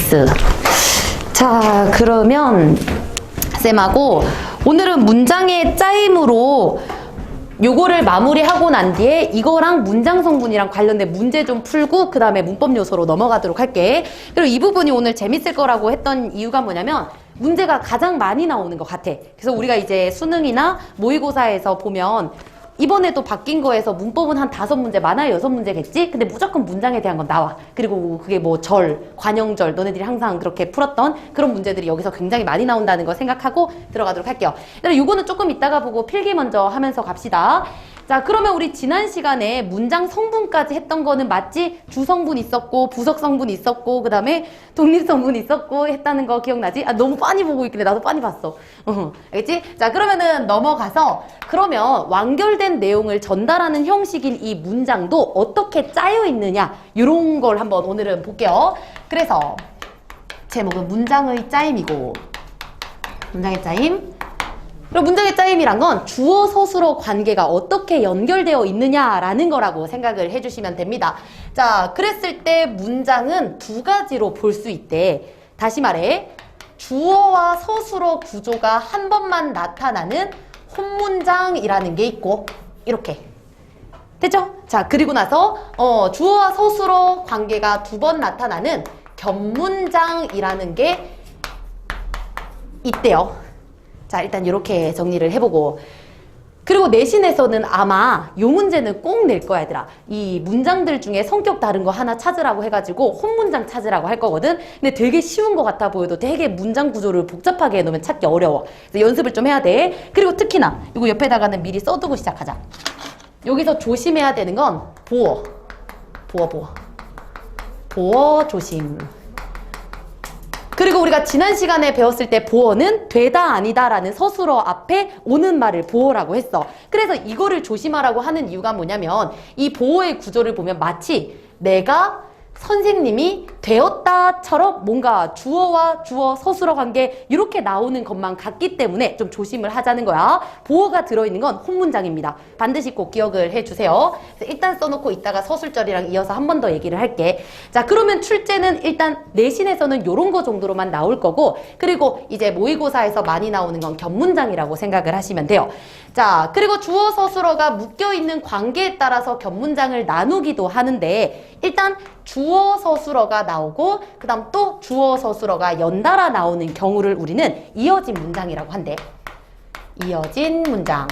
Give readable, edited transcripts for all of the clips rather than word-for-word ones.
X. 자, 그러면 쌤하고 오늘은 문장의 짜임으로 요거를 마무리하고 난 뒤에 이거랑 문장 성분이랑 관련된 문제 좀 풀고 그 다음에 문법 요소로 넘어가도록 할게. 그리고 이 부분이 오늘 재밌을 거라고 했던 이유가 뭐냐면 문제가 가장 많이 나오는 것 같아. 그래서 우리가 이제 수능이나 모의고사에서 보면 이번에도 바뀐 거에서 문법은 한 5문제, 많아야 6문제겠지? 근데 무조건 문장에 대한 건 나와. 그리고 그게 뭐 절, 관형절, 너네들이 항상 그렇게 풀었던 그런 문제들이 여기서 굉장히 많이 나온다는 거 생각하고 들어가도록 할게요. 그럼 요거는 조금 이따가 보고 필기 먼저 하면서 갑시다. 자, 그러면 우리 지난 시간에 문장 성분까지 했던 거는 맞지? 주성분 있었고, 부석 성분 있었고, 그 다음에 독립 성분 있었고 했다는 거 기억나지? 아, 너무 빤히 보고 있길래 나도 빤히 봤어. 알겠지? 자, 그러면은 넘어가서 그러면 완결된 내용을 전달하는 형식인 이 문장도 어떻게 짜여 있느냐 이런 걸 한번 오늘은 볼게요. 그래서 제목은 문장의 짜임이고 문장의 짜임. 그리고 문장의 짜임이란 건 주어 서술어 관계가 어떻게 연결되어 있느냐라는 거라고 생각을 해주시면 됩니다. 자, 그랬을 때 문장은 두 가지로 볼 수 있대. 다시 말해 주어와 서술어 구조가 한 번만 나타나는 혼문장이라는 게 있고 이렇게 됐죠? 자, 그리고 나서 주어와 서술어 관계가 2번 나타나는 겹문장이라는 게 있대요. 자, 일단 이렇게 정리를 해보고 그리고 내신에서는 아마 요 문제는 꼭 낼 거야, 얘들아. 이 문장들 중에 성격 다른 거 하나 찾으라고 해가지고 혼문장 찾으라고 할 거거든. 근데 되게 쉬운 것 같아 보여도 되게 문장 구조를 복잡하게 해놓으면 찾기 어려워. 그래서 연습을 좀 해야 돼. 그리고 특히나 이거 옆에다가는 미리 써두고 시작하자. 여기서 조심해야 되는 건 보어. 보어 조심. 그리고 우리가 지난 시간에 배웠을 때 보어는 되다 아니다 라는 서술어 앞에 오는 말을 보어라고 했어. 그래서 이거를 조심하라고 하는 이유가 뭐냐면 이 보어의 구조를 보면 마치 내가 선생님이 되었다처럼 뭔가 주어와 주어 서술어 관계 이렇게 나오는 것만 같기 때문에 좀 조심을 하자는 거야. 보어가 들어있는 건 혼문장입니다. 반드시 꼭 기억을 해주세요. 일단 써놓고 이따가 서술절이랑 이어서 한 번 더 얘기를 할게. 자, 그러면 출제는 일단 내신에서는 요런 거 정도로만 나올 거고 그리고 이제 모의고사에서 많이 나오는 건 겹문장이라고 생각을 하시면 돼요. 자, 그리고 주어 서술어가 묶여있는 관계에 따라서 겹문장을 나누기도 하는데 일단 주어 서술어가 나오고 그 다음 또 주어 서술어가 연달아 나오는 경우를 우리는 이어진 문장이라고 한대. 이어진 문장.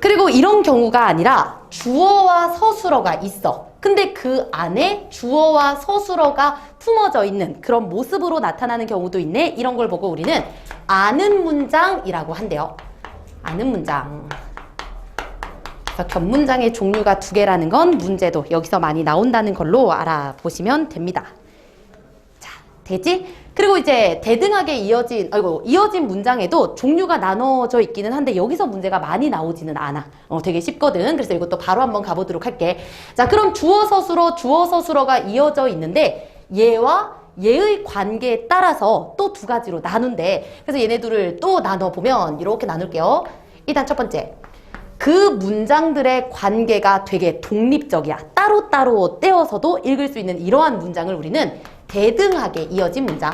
그리고 이런 경우가 아니라 주어와 서술어가 있어. 근데 그 안에 주어와 서술어가 품어져 있는 그런 모습으로 나타나는 경우도 있네. 이런 걸 보고 우리는 아는 문장이라고 한대요. 아는 문장. 그래서 겹문장의 종류가 2개라는 건 문제도 여기서 많이 나온다는 걸로 알아보시면 됩니다. 자, 되지? 그리고 이제 대등하게 이어진 문장에도 종류가 나눠져 있기는 한데 여기서 문제가 많이 나오지는 않아. 되게 쉽거든. 그래서 이것도 바로 한번 가보도록 할게. 자, 그럼 주어 서술어가 이어져 있는데 얘와 얘의 관계에 따라서 또 2가지로 나눈대. 그래서 얘네들을 또 나눠보면 이렇게 나눌게요. 일단 첫 번째. 그 문장들의 관계가 되게 독립적이야. 따로따로 떼어서도 읽을 수 있는 이러한 문장을 우리는 대등하게 이어진 문장.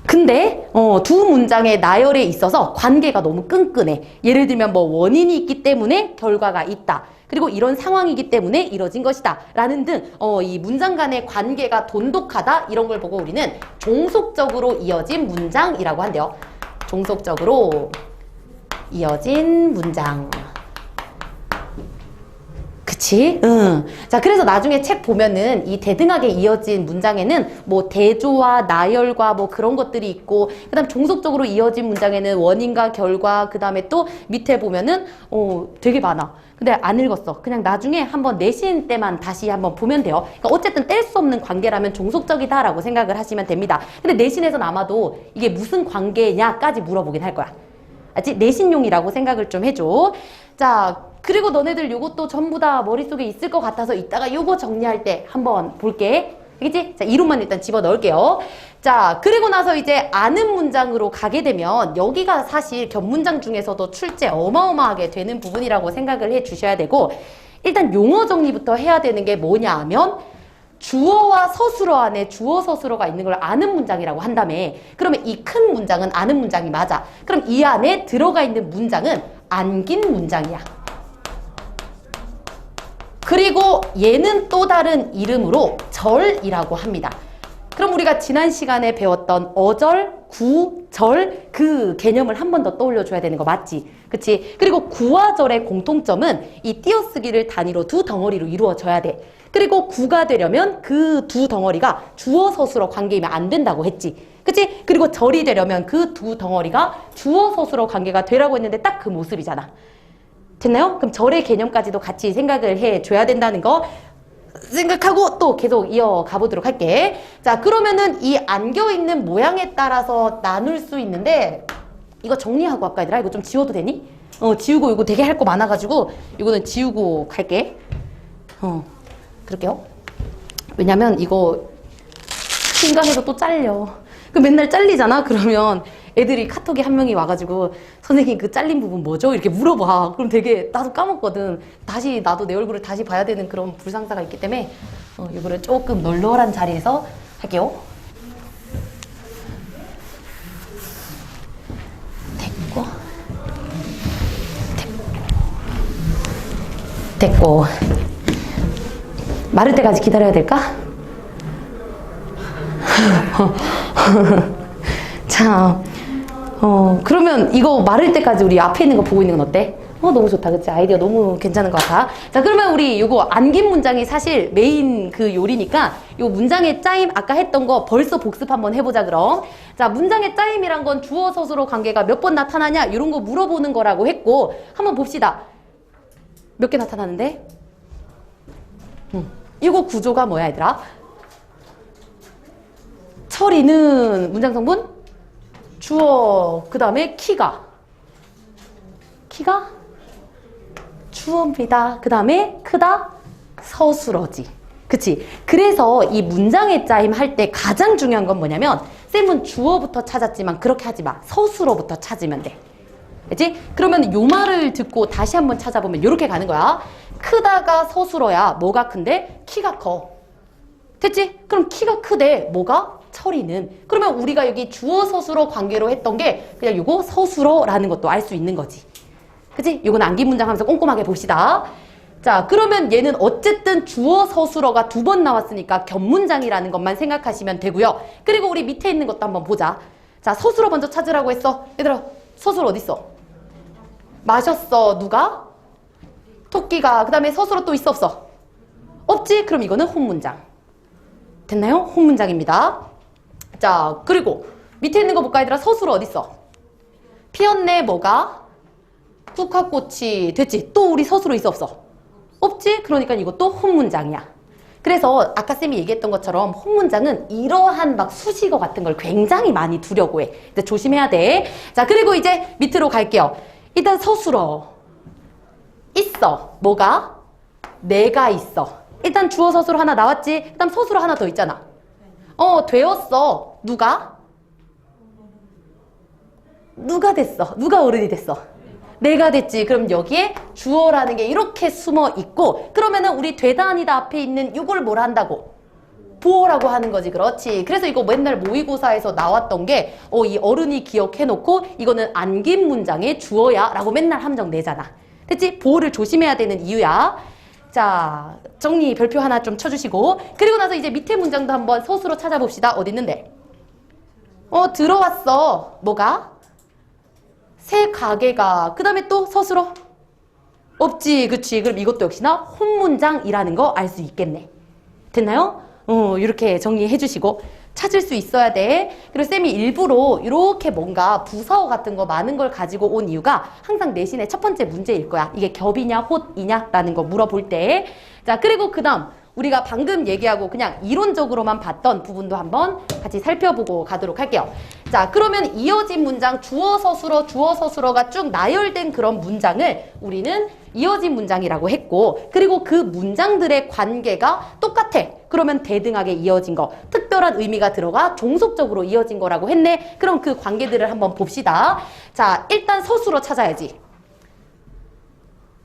근데 두 문장의 나열에 있어서 관계가 너무 끈끈해. 예를 들면 뭐 원인이 있기 때문에 결과가 있다. 그리고 이런 상황이기 때문에 이뤄진 것이다 라는 등 이 문장 간의 관계가 돈독하다 이런 걸 보고 우리는 종속적으로 이어진 문장이라고 한대요. 종속적으로 이어진 문장. 그치? 응. 자, 그래서 나중에 책 보면은 이 대등하게 이어진 문장에는 뭐 대조와 나열과 뭐 그런 것들이 있고 그 다음 종속적으로 이어진 문장에는 원인과 결과 그 다음에 또 밑에 보면은 되게 많아. 근데 안 읽었어. 그냥 나중에 한번 내신 때만 다시 한번 보면 돼요. 그러니까 어쨌든 뗄 수 없는 관계라면 종속적이다라고 생각을 하시면 됩니다. 근데 내신에서는 아마도 이게 무슨 관계냐까지 물어보긴 할 거야. 알지? 내신용이라고 생각을 좀 해줘. 자, 그리고 너네들 요것도 전부 다 머릿속에 있을 것 같아서 이따가 요거 정리할 때 한번 볼게. 알겠지? 자, 이론만 일단 집어넣을게요. 자, 그리고 나서 이제 아는 문장으로 가게 되면 여기가 사실 견문장 중에서도 출제 어마어마하게 되는 부분이라고 생각을 해 주셔야 되고, 일단 용어 정리부터 해야 되는 게 뭐냐 하면 주어와 서술어 안에 주어 서술어가 있는 걸 아는 문장이라고 한다며. 그러면 이 큰 문장은 아는 문장이 맞아. 그럼 이 안에 들어가 있는 문장은 안긴 문장이야. 그리고 얘는 또 다른 이름으로 절이라고 합니다. 그럼 우리가 지난 시간에 배웠던 어절, 구, 절 그 개념을 한 번 더 떠올려줘야 되는 거 맞지? 그치? 그리고 구와 절의 공통점은 이 띄어쓰기를 단위로 두 덩어리로 이루어져야 돼. 그리고 구가 되려면 그 두 덩어리가 주어 서술어 관계이면 안 된다고 했지. 그치? 그리고 절이 되려면 그 두 덩어리가 주어 서술어 관계가 되라고 했는데 딱 그 모습이잖아. 됐나요? 그럼 절의 개념까지도 같이 생각을 해줘야 된다는 거 생각하고 또 계속 이어가 보도록 할게. 자, 그러면은 이 안겨있는 모양에 따라서 나눌 수 있는데, 이거 정리하고 할까 얘들아? 이거 좀 지워도 되니? 지우고 이거 되게 할 거 많아가지고 이거는 지우고 갈게. 그럴게요. 왜냐면 이거 중간에서 또 잘려. 그 맨날 잘리잖아? 그러면 애들이 카톡에 한 명이 와가지고 선생님 그 잘린 부분 뭐죠? 이렇게 물어봐. 그럼 되게 나도 까먹거든. 다시 나도 내 얼굴을 다시 봐야 되는 그런 불상사가 있기 때문에 이거를 조금 널널한 자리에서 할게요. 됐고 마를 때까지 기다려야 될까? 자, 그러면 이거 마를 때까지 우리 앞에 있는 거 보고 있는 건 어때? 너무 좋다. 그치? 아이디어 너무 괜찮은 것 같아. 자, 그러면 우리 이거 안긴 문장이 사실 메인 그 요리니까 요 문장의 짜임 아까 했던 거 벌써 복습 한번 해보자 그럼. 자, 문장의 짜임이란 건 주어 서술어 관계가 몇 번 나타나냐 이런 거 물어보는 거라고 했고, 한번 봅시다. 몇 개 나타나는데? 이거 구조가 뭐야 얘들아? 처리는 문장 성분? 주어, 그 다음에 키가 주어입니다. 그 다음에 크다 서술어지. 그치? 그래서 이 문장의 짜임 할 때 가장 중요한 건 뭐냐면, 쌤은 주어부터 찾았지만 그렇게 하지 마. 서술어부터 찾으면 돼. 그치? 그러면 요 말을 듣고 다시 한번 찾아보면 이렇게 가는 거야. 크다가 서술어야. 뭐가 큰데? 키가 커. 됐지? 그럼 키가 크대. 뭐가? 처리는. 그러면 우리가 여기 주어 서술어 관계로 했던 게 그냥 요거 서술어라는 것도 알 수 있는 거지. 그치? 요건 안긴 문장 하면서 꼼꼼하게 봅시다. 자, 그러면 얘는 어쨌든 주어 서술어가 두 번 나왔으니까 견문장이라는 것만 생각하시면 되고요. 그리고 우리 밑에 있는 것도 한번 보자. 자, 서술어 먼저 찾으라고 했어. 얘들아, 서술어 어딨어? 마셨어. 누가? 토끼가. 그 다음에 서술어 또 있어 없어? 없지? 그럼 이거는 혼문장. 됐나요? 혼문장입니다. 자, 그리고 밑에 있는 거 볼까 얘들아? 서술어 어딨어? 피었네. 뭐가? 국화꽃이. 됐지? 또 우리 서술어 있어 없어? 없지? 그러니까 이것도 혼문장이야. 그래서 아까 쌤이 얘기했던 것처럼 혼문장은 이러한 막 수식어 같은 걸 굉장히 많이 두려고 해. 근데 조심해야 돼. 자, 그리고 이제 밑으로 갈게요. 일단 서술어 있어. 뭐가? 내가 있어. 일단 주어 서술어 하나 나왔지? 그 다음 서술어 하나 더 있잖아. 되었어. 누가? 누가 됐어? 누가 어른이 됐어? 내가 됐지. 그럼 여기에 주어라는 게 이렇게 숨어 있고, 그러면은 우리 되다 아니다 앞에 있는 이걸 뭘 한다고? 보어라고 하는 거지. 그렇지. 그래서 이거 맨날 모의고사에서 나왔던 게 이 어른이 기억해놓고 이거는 안긴 문장의 주어야 라고 맨날 함정 내잖아. 됐지? 보어를 조심해야 되는 이유야. 자, 정리 별표 하나 좀 쳐주시고, 그리고 나서 이제 밑에 문장도 한번 서술어 찾아봅시다. 어디 있는데? 들어왔어. 뭐가? 새 가게가. 그 다음에 또 서술어? 없지. 그치? 그럼 이것도 역시나 혼문장이라는 거 알 수 있겠네. 됐나요? 이렇게 정리해 주시고 찾을 수 있어야 돼. 그리고 쌤이 일부러 이렇게 뭔가 부사어 같은 거 많은 걸 가지고 온 이유가 항상 내신의 첫 번째 문제일 거야. 이게 겹이냐 홑이냐 라는 거 물어볼 때. 자, 그리고 그 다음 우리가 방금 얘기하고 그냥 이론적으로만 봤던 부분도 한번 같이 살펴보고 가도록 할게요. 자, 그러면 이어진 문장 주어 서술어가 쭉 나열된 그런 문장을 우리는 이어진 문장이라고 했고, 그리고 그 문장들의 관계가 똑같아. 그러면 대등하게 이어진 거, 특별한 의미가 들어가 종속적으로 이어진 거라고 했네. 그럼 그 관계들을 한번 봅시다. 자, 일단 서술어 찾아야지.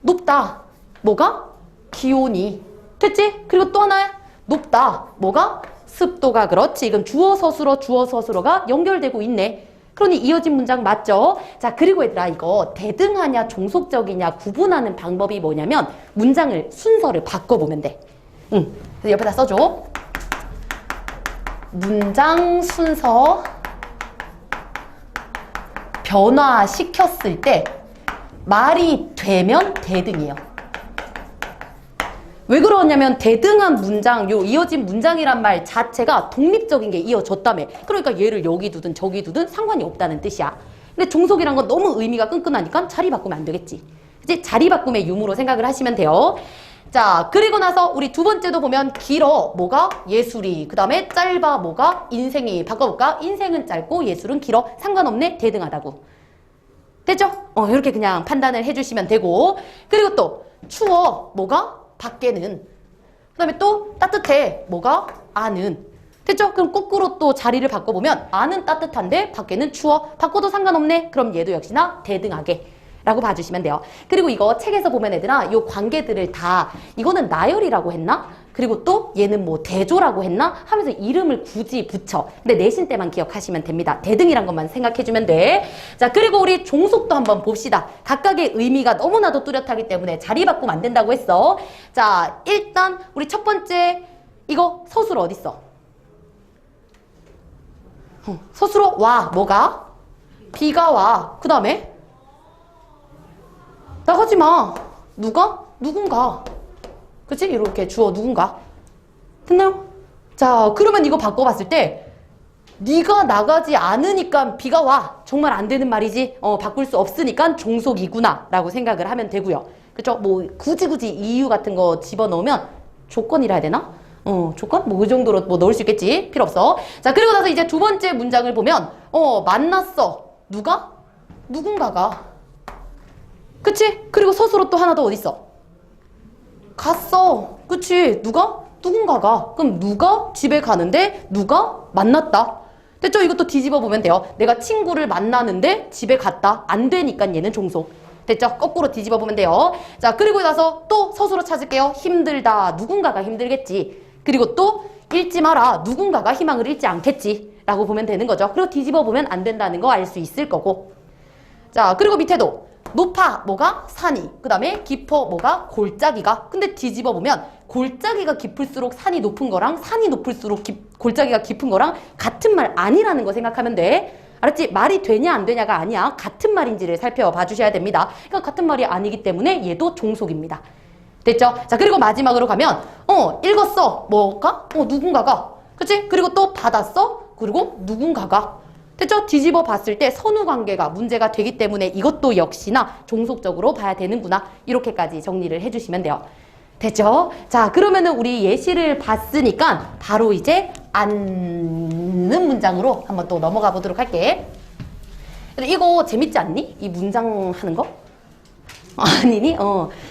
높다. 뭐가? 기온이. 됐지? 그리고 또 하나 높다. 뭐가? 습도가. 그렇지. 그럼 주어 서술어가 연결되고 있네. 그러니 이어진 문장 맞죠? 자, 그리고 얘들아 이거 대등하냐 종속적이냐 구분하는 방법이 뭐냐면 문장을 순서를 바꿔보면 돼. 응. 그래서 옆에다 써줘. 문장 순서 변화시켰을 때 말이 되면 대등이에요. 왜 그러냐면 대등한 문장, 요 이어진 문장이란 말 자체가 독립적인 게 이어졌다며. 그러니까 얘를 여기 두든 저기 두든 상관이 없다는 뜻이야. 근데 종속이란 건 너무 의미가 끈끈하니까 자리 바꾸면 안 되겠지. 이제 자리 바꿈의 유무로 생각을 하시면 돼요. 자, 그리고 나서 우리 두 번째도 보면 길어. 뭐가? 예술이. 그 다음에 짧아. 뭐가? 인생이. 바꿔볼까? 인생은 짧고 예술은 길어. 상관없네. 대등하다고. 됐죠? 이렇게 그냥 판단을 해주시면 되고. 그리고 또 추워. 뭐가? 밖에는. 그 다음에 또 따뜻해. 뭐가? 안은. 됐죠? 그럼 거꾸로 또 자리를 바꿔보면 안은 따뜻한데 밖에는 추워. 바꿔도 상관없네. 그럼 얘도 역시나 대등하게 라고 봐주시면 돼요. 그리고 이거 책에서 보면 얘들아 요 관계들을 다 이거는 나열이라고 했나? 그리고 또 얘는 뭐 대조라고 했나? 하면서 이름을 굳이 붙여. 근데 내신 때만 기억하시면 됩니다. 대등이란 것만 생각해주면 돼. 자, 그리고 우리 종속도 한번 봅시다. 각각의 의미가 너무나도 뚜렷하기 때문에 자리 바꾸면 안 된다고 했어. 자, 일단 우리 첫 번째 이거 서술어 어딨어? 서술어 와. 뭐가? 비가 와. 그 다음에 나가지 마. 누가? 누군가. 그치? 이렇게 주어 누군가. 됐나요? 자, 그러면 이거 바꿔봤을 때 네가 나가지 않으니까 비가 와. 정말 안 되는 말이지. 바꿀 수 없으니까 종속이구나 라고 생각을 하면 되고요. 그쵸? 뭐 굳이 이유 같은 거 집어넣으면 조건이라 해야 되나? 조건? 뭐 그 정도로 뭐 넣을 수 있겠지? 필요 없어. 자, 그리고 나서 이제 두 번째 문장을 보면 만났어. 누가? 누군가가. 그치? 그리고 서술어 또 하나 더 어딨어? 갔어. 그치? 누가? 누군가가. 그럼 누가 집에 가는데 누가 만났다. 됐죠? 이것도 뒤집어 보면 돼요. 내가 친구를 만나는데 집에 갔다. 안 되니까 얘는 종속. 됐죠? 거꾸로 뒤집어 보면 돼요. 자, 그리고 나서 또 서술어 찾을게요. 힘들다. 누군가가 힘들겠지. 그리고 또 읽지 마라. 누군가가 희망을 잃지 않겠지. 라고 보면 되는 거죠. 그리고 뒤집어 보면 안 된다는 거 알 수 있을 거고. 자, 그리고 밑에도 높아. 뭐가? 산이. 그 다음에 깊어. 뭐가? 골짜기가. 근데 뒤집어 보면 골짜기가 깊을수록 산이 높은 거랑 산이 높을수록 골짜기가 깊은 거랑 같은 말 아니라는 거 생각하면 돼. 알았지? 말이 되냐 안 되냐가 아니야. 같은 말인지를 살펴봐 주셔야 됩니다. 그러니까 같은 말이 아니기 때문에 얘도 종속입니다. 됐죠? 자, 그리고 마지막으로 가면 읽었어. 뭐가? 누군가가. 그치? 그리고 또 받았어. 그리고 누군가가. 됐죠? 뒤집어 봤을 때 선후관계가 문제가 되기 때문에 이것도 역시나 종속적으로 봐야 되는구나. 이렇게까지 정리를 해주시면 돼요. 됐죠? 자, 그러면은 우리 예시를 봤으니까 바로 이제 앉는 문장으로 한번 또 넘어가 보도록 할게. 근데 이거 재밌지 않니? 이 문장 하는 거? 아니니?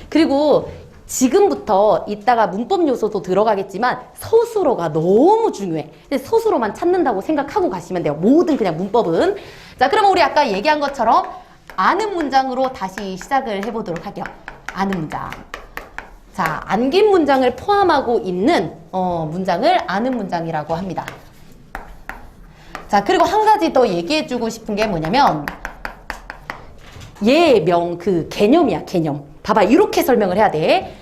그리고 지금부터 이따가 문법 요소도 들어가겠지만 서술어가 너무 중요해. 근데 서술어만 찾는다고 생각하고 가시면 돼요. 모든 그냥 문법은. 자, 그러면 우리 아까 얘기한 것처럼 아는 문장으로 다시 시작을 해보도록 할게요. 아는 문장. 자, 안긴 문장을 포함하고 있는 문장을 아는 문장이라고 합니다. 자, 그리고 한 가지 더 얘기해주고 싶은 게 뭐냐면 예명 그 개념이야, 개념. 봐봐, 이렇게 설명을 해야 돼.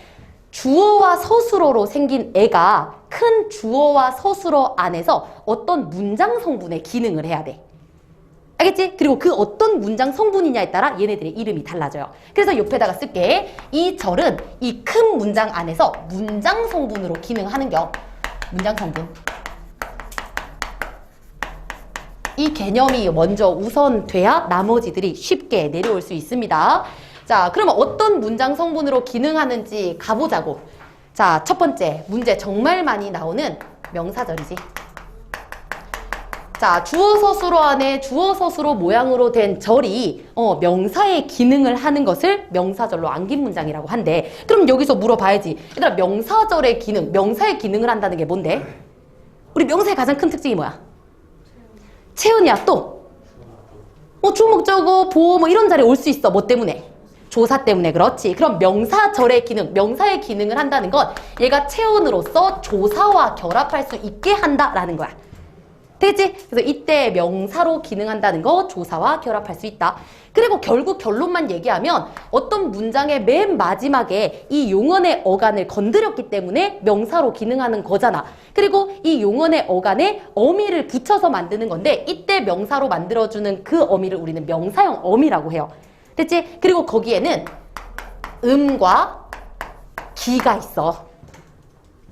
주어와 서술어로 생긴 애가 큰 주어와 서술어 안에서 어떤 문장 성분의 기능을 해야 돼. 알겠지? 그리고 그 어떤 문장 성분이냐에 따라 얘네들의 이름이 달라져요. 그래서 옆에다가 쓸게. 이 절은 이 큰 문장 안에서 문장 성분으로 기능하는겨. 문장 성분. 이 개념이 먼저 우선돼야 나머지들이 쉽게 내려올 수 있습니다. 자, 그러면 어떤 문장 성분으로 기능하는지 가보자고. 자, 첫 번째 문제 정말 많이 나오는 명사절이지. 자, 주어 서술어 안에 주어 서술어 모양으로 된 절이 명사의 기능을 하는 것을 명사절로 안긴 문장이라고 한대. 그럼 여기서 물어봐야지. 얘들아, 명사절의 기능, 명사의 기능을 한다는 게 뭔데? 우리 명사의 가장 큰 특징이 뭐야? 채운이야. 또 주목적어, 보어 뭐 이런 자리에 올 수 있어. 뭐 때문에? 조사 때문에. 그렇지. 그럼 명사절의 기능, 명사의 기능을 한다는 건 얘가 채운으로서 조사와 결합할 수 있게 한다라는 거야. 되겠지? 그래서 이때 명사로 기능한다는 거 조사와 결합할 수 있다. 그리고 결국 결론만 얘기하면 어떤 문장의 맨 마지막에 이 용언의 어간을 건드렸기 때문에 명사로 기능하는 거잖아. 그리고 이 용언의 어간에 어미를 붙여서 만드는 건데 이때 명사로 만들어주는 그 어미를 우리는 명사형 어미라고 해요. 됐지? 그리고 거기에는 음과 기가 있어.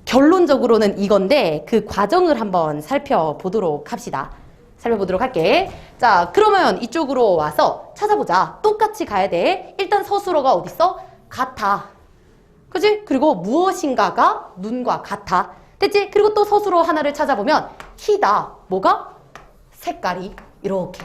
결론적으로는 이건데 그 과정을 한번 살펴보도록 합시다. 살펴보도록 할게. 자, 그러면 이쪽으로 와서 찾아보자. 똑같이 가야 돼. 일단 서술어가 어딨어? 같아. 그치? 그리고 무엇인가가 눈과 같아. 됐지? 그리고 또 서술어 하나를 찾아보면 희다. 뭐가? 색깔이. 이렇게.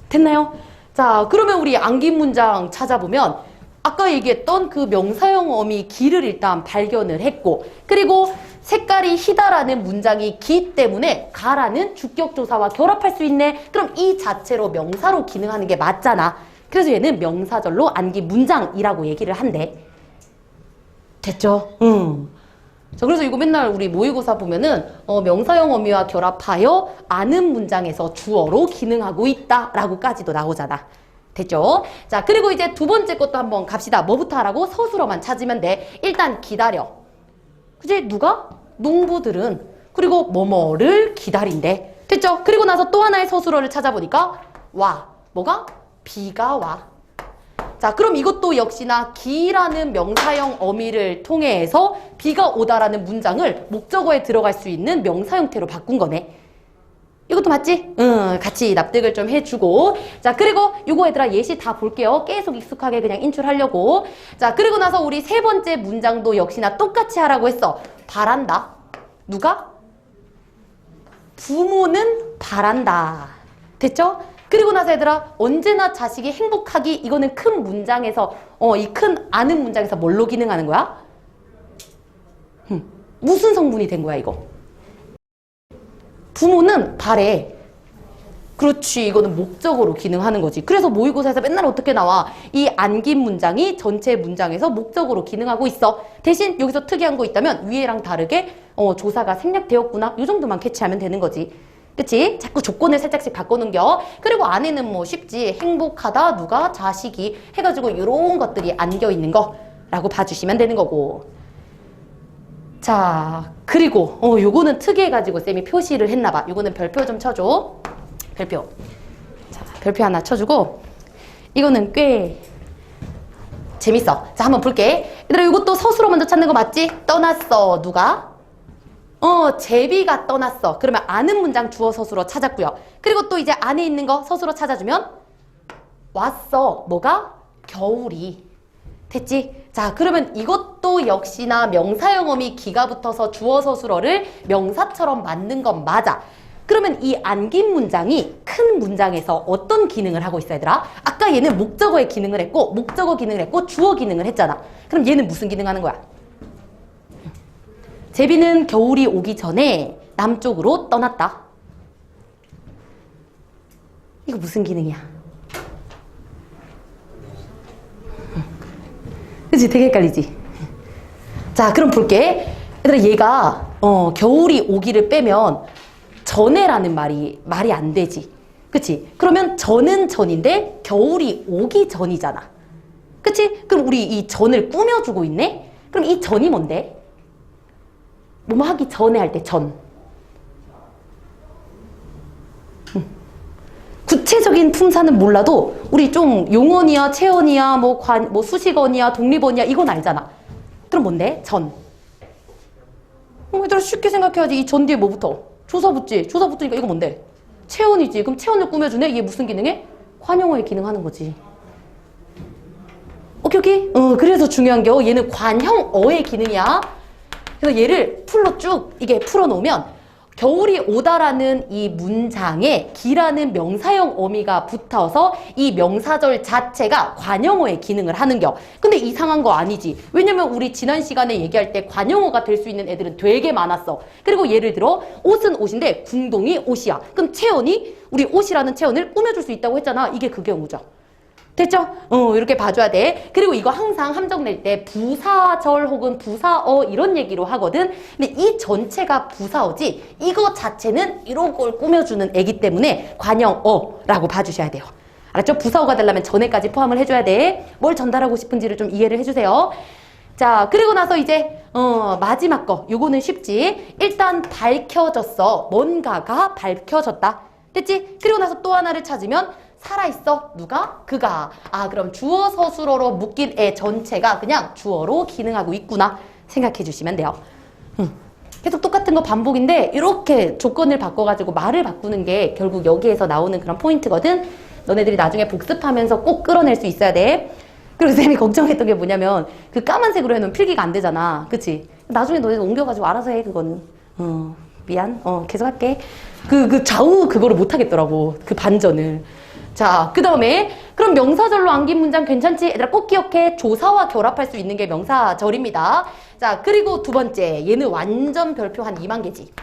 됐나요? 자, 그러면 우리 암기 문장 찾아보면 아까 얘기했던 그 명사형 어미 기를 일단 발견을 했고, 그리고 색깔이 희다라는 문장이 기 때문에 가라는 주격조사와 결합할 수 있네. 그럼 이 자체로 명사로 기능하는 게 맞잖아. 그래서 얘는 명사절로 암기 문장이라고 얘기를 한대. 됐죠? 자, 그래서 이거 맨날 우리 모의고사 보면은 명사형 어미와 결합하여 아는 문장에서 주어로 기능하고 있다라고까지도 나오잖아. 됐죠? 자, 그리고 이제 두 번째 것도 한번 갑시다. 뭐부터 하라고? 서술어만 찾으면 돼. 일단 기다려. 그치? 누가? 농부들은. 그리고 뭐뭐를 기다린대. 됐죠? 그리고 나서 또 하나의 서술어를 찾아보니까 와. 뭐가? 비가 와. 자, 그럼 이것도 역시나 기라는 명사형 어미를 통해서 비가 오다라는 문장을 목적어에 들어갈 수 있는 명사 형태로 바꾼 거네. 이것도 맞지? 같이 납득을 좀 해주고. 자, 그리고 요거 얘들아 예시 다 볼게요. 계속 익숙하게 그냥 인출하려고. 자, 그리고 나서 우리 세 번째 문장도 역시나 똑같이 하라고 했어. 바란다. 누가? 부모는 바란다. 됐죠? 그리고 나서 얘들아 언제나 자식이 행복하기, 이거는 큰 문장에서 이 큰 아는 문장에서 뭘로 기능하는 거야? 무슨 성분이 된 거야 이거? 부모는 바래. 그렇지. 이거는 목적어로 기능하는 거지. 그래서 모의고사에서 맨날 어떻게 나와? 이 안긴 문장이 전체 문장에서 목적어로 기능하고 있어. 대신 여기서 특이한 거 있다면 위에랑 다르게 조사가 생략되었구나. 이 정도만 캐치하면 되는 거지. 그치? 자꾸 조건을 살짝씩 바꿔놓겨. 그리고 안에는 뭐 쉽지. 행복하다, 누가, 자식이 해가지고 이런 것들이 안겨있는 거라고 봐주시면 되는 거고. 자, 그리고 요거는 특이해가지고 쌤이 표시를 했나봐. 요거는 별표 좀 쳐줘. 별표. 자, 별표 하나 쳐주고. 이거는 꽤 재밌어. 자, 한번 볼게. 얘들아 요것도 서술어 먼저 찾는 거 맞지? 떠났어. 누가? 제비가 떠났어. 그러면 아는 문장 주어 서술어 찾았고요. 그리고 또 이제 안에 있는 거 서술어 찾아주면 왔어. 뭐가? 겨울이. 됐지? 자, 그러면 이것도 역시나 명사형 어미 기가 붙어서 주어 서술어를 명사처럼 만든 건 맞아. 그러면 이 안긴 문장이 큰 문장에서 어떤 기능을 하고 있어 얘들아? 아까 얘는 목적어의 기능을 했고 목적어 기능을 했고 주어 기능을 했잖아. 그럼 얘는 무슨 기능 하는 거야? 제비는 겨울이 오기 전에 남쪽으로 떠났다. 이거 무슨 기능이야? 그치? 되게 헷갈리지? 자, 그럼 볼게. 얘들아, 얘가 겨울이 오기를 빼면 전에라는 말이 안 되지. 그치? 그러면 전은 전인데 겨울이 오기 전이잖아. 그치? 그럼 우리 이 전을 꾸며주고 있네? 그럼 이 전이 뭔데? 뭐뭐 하기 전에 할 때 전. 구체적인 품사는 몰라도 우리 좀 용언이야, 체언이야, 뭐 수식어니야, 독립어니야 이건 알잖아. 그럼 뭔데? 전. 얘들아 쉽게 생각해야지. 이 전 뒤에 뭐 붙어? 조사 붙지. 조사 붙으니까 이거 뭔데? 체언이지. 그럼 체언을 꾸며주네? 이게 무슨 기능해? 관용어에 기능하는 거지. 오케이? 그래서 중요한 게 얘는 관형어의 기능이야. 그래서 얘를 풀로 쭉 이게 풀어놓으면 겨울이 오다라는 이 문장에 기라는 명사형 어미가 붙어서 이 명사절 자체가 관용어의 기능을 하는겨. 근데 이상한 거 아니지. 왜냐면 우리 지난 시간에 얘기할 때 관용어가 될 수 있는 애들은 되게 많았어. 그리고 예를 들어 옷은 옷인데 궁동이 옷이야. 그럼 채연이 우리 옷이라는 채연을 꾸며줄 수 있다고 했잖아. 이게 그 경우죠. 됐죠? 이렇게 봐줘야 돼. 그리고 이거 항상 함정 낼 때 부사절 혹은 부사어 이런 얘기로 하거든. 근데 이 전체가 부사어지 이거 자체는 이런 걸 꾸며주는 애기 때문에 관형어라고 봐주셔야 돼요. 알았죠? 부사어가 되려면 전에까지 포함을 해줘야 돼. 뭘 전달하고 싶은지를 좀 이해를 해주세요. 자, 그리고 나서 이제 마지막 거. 요거는 쉽지. 일단 밝혀졌어. 뭔가가 밝혀졌다. 됐지? 그리고 나서 또 하나를 찾으면 살아있어? 누가? 그가. 아, 그럼 주어 서술어로 묶인 애 전체가 그냥 주어로 기능하고 있구나 생각해 주시면 돼요. 계속 똑같은 거 반복인데 이렇게 조건을 바꿔가지고 말을 바꾸는 게 결국 여기에서 나오는 그런 포인트거든. 너네들이 나중에 복습하면서 꼭 끌어낼 수 있어야 돼. 그리고 쌤이 걱정했던 게 뭐냐면 그 까만색으로 해놓으면 필기가 안 되잖아. 그치? 나중에 너네들 옮겨가지고 알아서 해 그거는. 미안. 계속 할게. 그 좌우 그거를 못 하겠더라고. 그 반전을. 자, 그 다음에 그럼 명사절로 안긴 문장 괜찮지? 얘들아 꼭 기억해. 조사와 결합할 수 있는 게 명사절입니다. 자, 그리고 두 번째. 얘는 완전 별표 한 2만 개지.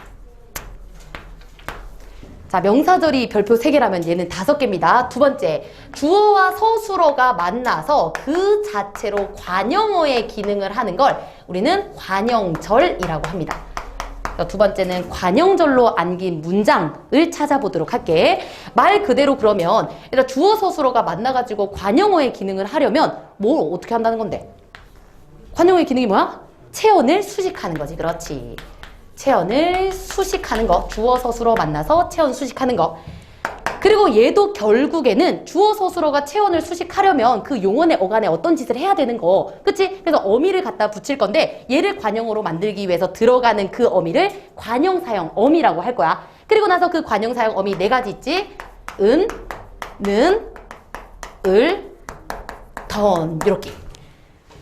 자, 명사절이 별표 3개라면 얘는 5개입니다. 두 번째. 주어와 서술어가 만나서 그 자체로 관형어의 기능을 하는 걸 우리는 관형절이라고 합니다. 두 번째는 관형절로 안긴 문장을 찾아보도록 할게. 말 그대로 그러면 일단 주어 서술어가 만나가지고 관형어의 기능을 하려면 뭘 어떻게 한다는 건데? 관형어의 기능이 뭐야? 체언을 수식하는 거지. 그렇지. 체언을 수식하는 거. 주어 서술어 만나서 체언 수식하는 거. 그리고 얘도 결국에는 주어 서술어가 체언을 수식하려면 그 용언의 어간에 어떤 짓을 해야 되는 거. 그치? 그래서 어미를 갖다 붙일 건데 얘를 관형어로 만들기 위해서 들어가는 그 어미를 관형사형 어미라고 할 거야. 그리고 나서 그 관형사형 어미 4가지 있지? 은, 는, 을, 던 이렇게.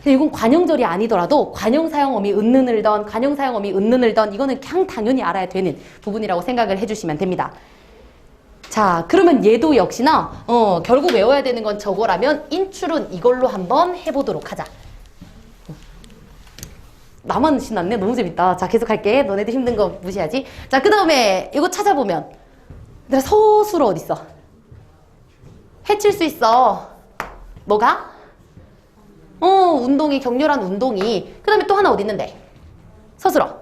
이건 관형절이 아니더라도 관형사형 어미 은는을 던, 관형사형 어미 은는을 던 이거는 그냥 당연히 알아야 되는 부분이라고 생각을 해주시면 됩니다. 자, 그러면 얘도 역시나 결국 외워야 되는 건 저거라면 인출은 이걸로 한번 해보도록 하자. 나만 신났네? 너무 재밌다. 자, 계속 할게. 너네들 힘든 거 무시하지? 자, 그 다음에 이거 찾아보면 내가 서술어 어딨어? 해칠 수 있어. 뭐가? 운동이, 격렬한 운동이. 그 다음에 또 하나 어디 있는데? 서술어.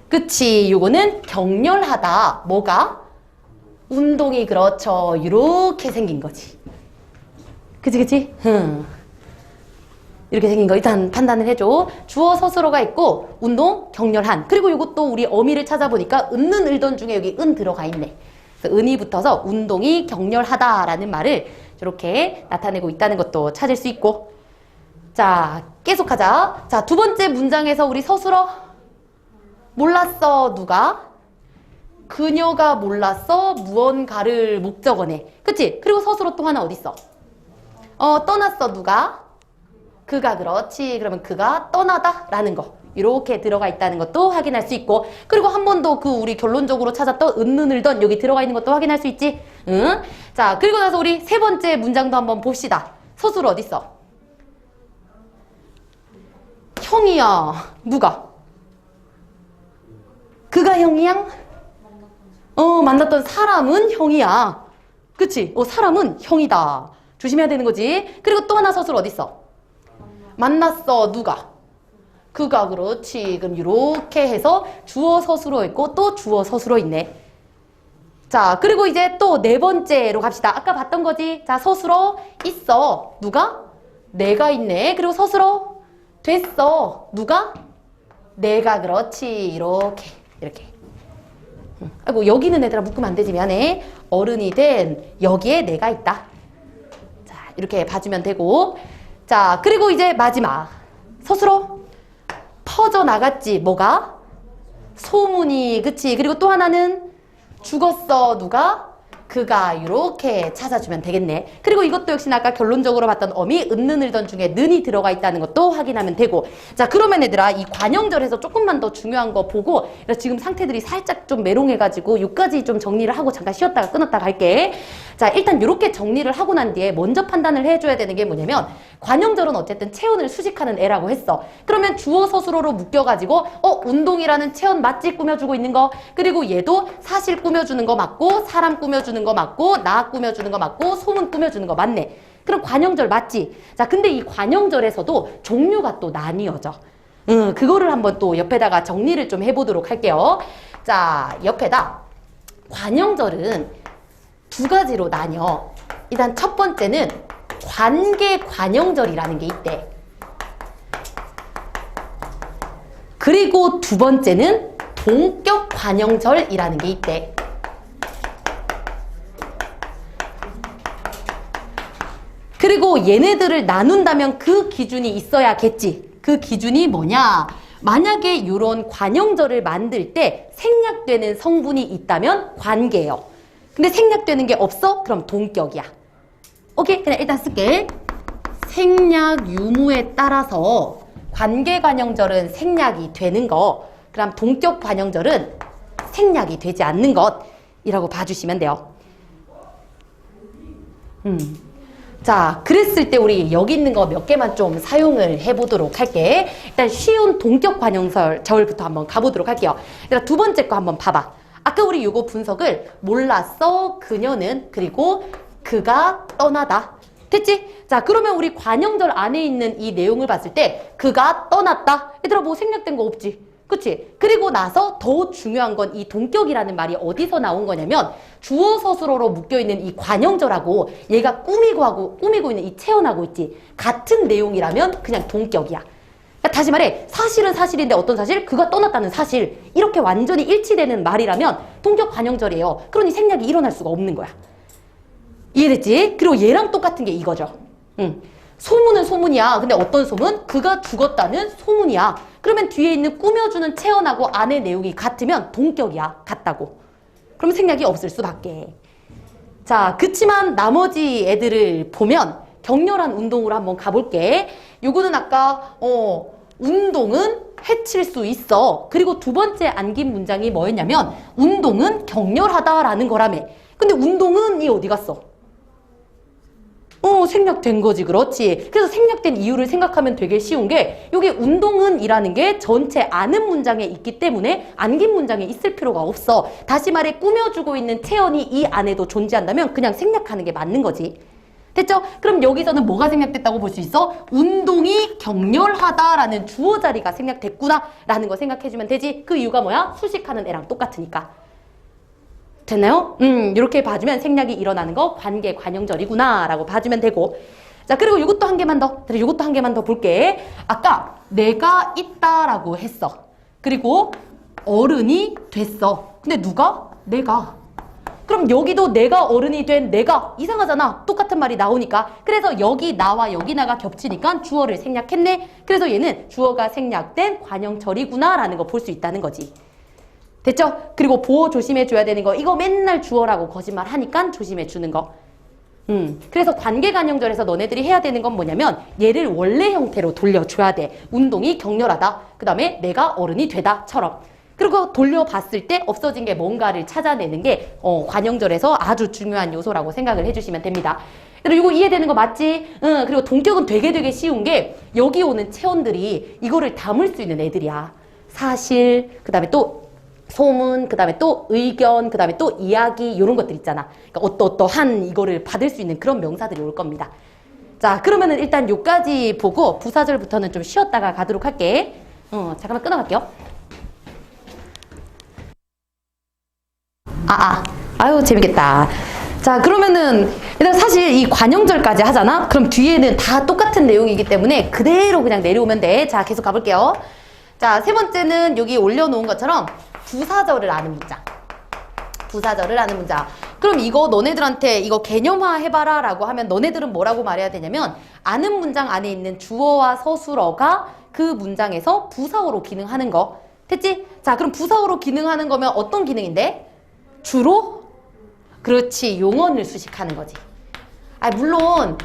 그치, 요거는 격렬하다. 뭐가? 운동이 그렇죠. 이렇게 생긴 거지. 그치? 이렇게 생긴 거 일단 판단을 해줘. 주어 서술어가 있고 운동, 격렬한. 그리고 이것도 우리 어미를 찾아보니까 은는 을던 중에 여기 은 들어가 있네. 그래서 은이 붙어서 운동이 격렬하다라는 말을 이렇게 나타내고 있다는 것도 찾을 수 있고. 자, 계속하자. 자, 두 번째 문장에서 우리 서술어 몰랐어. 누가? 그녀가 몰랐어. 무언가를 목적어네. 그치? 그리고 서술어 또 하나 어딨어? 떠났어. 누가? 그가. 그렇지. 그러면 그가 떠나다 라는 거 이렇게 들어가 있다는 것도 확인할 수 있고, 그리고 한 번 더 그 우리 결론적으로 찾았던 은는을던 여기 들어가 있는 것도 확인할 수 있지. 응? 자, 그리고 나서 우리 세 번째 문장도 한번 봅시다. 서술어 어딨어? 형이야. 누가? 그가 형이야? 만났던 사람은 형이야. 그치? 사람은 형이다. 조심해야 되는 거지. 그리고 또 하나 서술 어딨어? 만났어. 누가? 그가. 그렇지. 그럼 이렇게 해서 주어 서술어 있고 또 주어 서술어 있네. 자, 그리고 이제 또 네 번째로 갑시다. 아까 봤던 거지. 자, 서술어 있어. 누가? 내가 있네. 그리고 서술어 됐어. 누가? 내가. 그렇지. 이렇게. 아이고, 여기 있는 애들아 묶으면 안 되지. 미안해. 어른이 된 여기에 내가 있다. 자, 이렇게 봐주면 되고. 자, 그리고 이제 마지막 서술어 퍼져나갔지. 뭐가? 소문이. 그치? 그리고 또 하나는 죽었어. 누가? 그가 이렇게 찾아주면 되겠네. 그리고 이것도 역시나 아까 결론적으로 봤던 어미 은는을던 중에 는이 들어가 있다는 것도 확인하면 되고. 자, 그러면 얘들아 이 관형절에서 조금만 더 중요한 거 보고 지금 상태들이 살짝 좀 메롱해가지고 여기까지 좀 정리를 하고 잠깐 쉬었다가 끊었다가 할게. 자, 일단 이렇게 정리를 하고 난 뒤에 먼저 판단을 해줘야 되는 게 뭐냐면 관형절은 어쨌든 체온을 수식하는 애라고 했어. 그러면 주어 서술어로 묶여가지고 운동이라는 체온 맞지? 꾸며주고 있는 거. 그리고 얘도 사실 꾸며주는 거 맞고 사람 꾸며주는 거 맞고 나 꾸며주는 거 맞고 소문 꾸며주는 거 맞네. 그럼 관형절 맞지? 자, 근데 이 관형절에서도 종류가 또 나뉘어져. 그거를 한번 또 옆에다가 정리를 좀 해보도록 할게요. 자, 옆에다 관형절은 두 가지로 나뉘어. 일단 첫 번째는 관계 관형절이라는 게 있대. 그리고 두 번째는 동격 관형절이라는 게 있대. 그리고 얘네들을 나눈다면 그 기준이 있어야겠지. 그 기준이 뭐냐? 만약에 이런 관형절을 만들 때 생략되는 성분이 있다면 관계예요. 근데 생략되는 게 없어? 그럼 동격이야. 오케이? 그냥 일단 쓸게. 생략 유무에 따라서 관계 관형절은 생략이 되는 거, 그럼 동격 관형절은 생략이 되지 않는 것이라고 봐주시면 돼요. 자, 그랬을 때 우리 여기 있는 거 몇 개만 좀 사용을 해보도록 할게. 일단 쉬운 동격 관형절부터 한번 가보도록 할게요. 일단 두 번째 거 한번 봐봐. 아까 우리 요거 분석을 몰랐어, 그녀는, 그리고 그가 떠나다. 됐지? 자, 그러면 우리 관형절 안에 있는 이 내용을 봤을 때 그가 떠났다. 얘들아 뭐 생략된 거 없지? 그치? 그리고 나서 더 중요한 건 이 동격이라는 말이 어디서 나온 거냐면 주어 서술어로 묶여있는 이 관형절하고 얘가 꾸미고 있는 이 체언하고 있지. 같은 내용이라면 그냥 동격이야. 그러니까 다시 말해 사실은 사실인데 어떤 사실? 그가 떠났다는 사실. 이렇게 완전히 일치되는 말이라면 동격 관형절이에요. 그러니 생략이 일어날 수가 없는 거야. 이해됐지? 그리고 얘랑 똑같은 게 이거죠. 소문은 소문이야. 근데 어떤 소문? 그가 죽었다는 소문이야. 그러면 뒤에 있는 꾸며주는 체언하고 안의 내용이 같으면 동격이야. 같다고. 그럼 생략이 없을 수밖에. 자, 그치만 나머지 애들을 보면 격렬한 운동으로 한번 가볼게. 요거는 아까 운동은 해칠 수 있어. 그리고 두 번째 안긴 문장이 뭐였냐면 운동은 격렬하다라는 거라며. 근데 운동은 이 어디 갔어? 생략된 거지. 그렇지. 그래서 생략된 이유를 생각하면 되게 쉬운 게 여기 운동은 이라는 게 전체 아는 문장에 있기 때문에 안긴 문장에 있을 필요가 없어. 다시 말해 꾸며주고 있는 체언이 이 안에도 존재한다면 그냥 생략하는 게 맞는 거지. 됐죠? 그럼 여기서는 뭐가 생략됐다고 볼 수 있어? 운동이 격렬하다라는 주어 자리가 생략됐구나 라는 거 생각해주면 되지. 그 이유가 뭐야? 수식하는 애랑 똑같으니까. 됐나요? 이렇게 봐주면 생략이 일어나는 거 관계 관형절이구나 라고 봐주면 되고. 자, 그리고 이것도 한 개만 더. 이것도 한 개만 더 볼게. 아까 내가 있다라고 했어. 그리고 어른이 됐어. 근데 누가? 내가. 그럼 여기도 내가 어른이 된 내가. 이상하잖아. 똑같은 말이 나오니까. 그래서 여기 나와 여기 나가 겹치니까 주어를 생략했네. 그래서 얘는 주어가 생략된 관형절이구나 라는 거 볼 수 있다는 거지. 됐죠? 그리고 보호 조심해줘야 되는 거. 이거 맨날 주어라고 거짓말 하니까 조심해주는 거. 그래서 관계관형절에서 너네들이 해야 되는 건 뭐냐면 얘를 원래 형태로 돌려줘야 돼. 운동이 격렬하다. 그 다음에 내가 어른이 되다처럼. 그리고 돌려봤을 때 없어진 게 뭔가를 찾아내는 게 관형절에서 아주 중요한 요소라고 생각을 해주시면 됩니다. 그리고 이거 이해되는 거 맞지? 그리고 동격은 되게 쉬운 게 여기 오는 체온들이 이거를 담을 수 있는 애들이야. 사실, 그 다음에 또 소문, 그 다음에 또 의견, 그 다음에 또 이야기 이런 것들 있잖아. 그러니까 어떠한 이거를 받을 수 있는 그런 명사들이 올 겁니다. 자, 그러면은 일단 요까지 보고 부사절부터는 좀 쉬었다가 가도록 할게. 잠깐만 끊어갈게요. 아유 재밌겠다. 자, 그러면은 일단 사실 이 관형절까지 하잖아? 그럼 뒤에는 다 똑같은 내용이기 때문에 그대로 그냥 내려오면 돼. 자, 계속 가볼게요. 자, 세 번째는 여기 올려놓은 것처럼 부사절을 아는 문장. 부사절을 아는 문장. 그럼 이거 너네들한테 이거 개념화 해봐라 라고 하면 너네들은 뭐라고 말해야 되냐면 아는 문장 안에 있는 주어와 서술어가 그 문장에서 부사어로 기능하는 거. 됐지? 자, 그럼 부사어로 기능하는 거면 어떤 기능인데? 주로 그렇지, 용언을 수식하는 거지. 아, 물론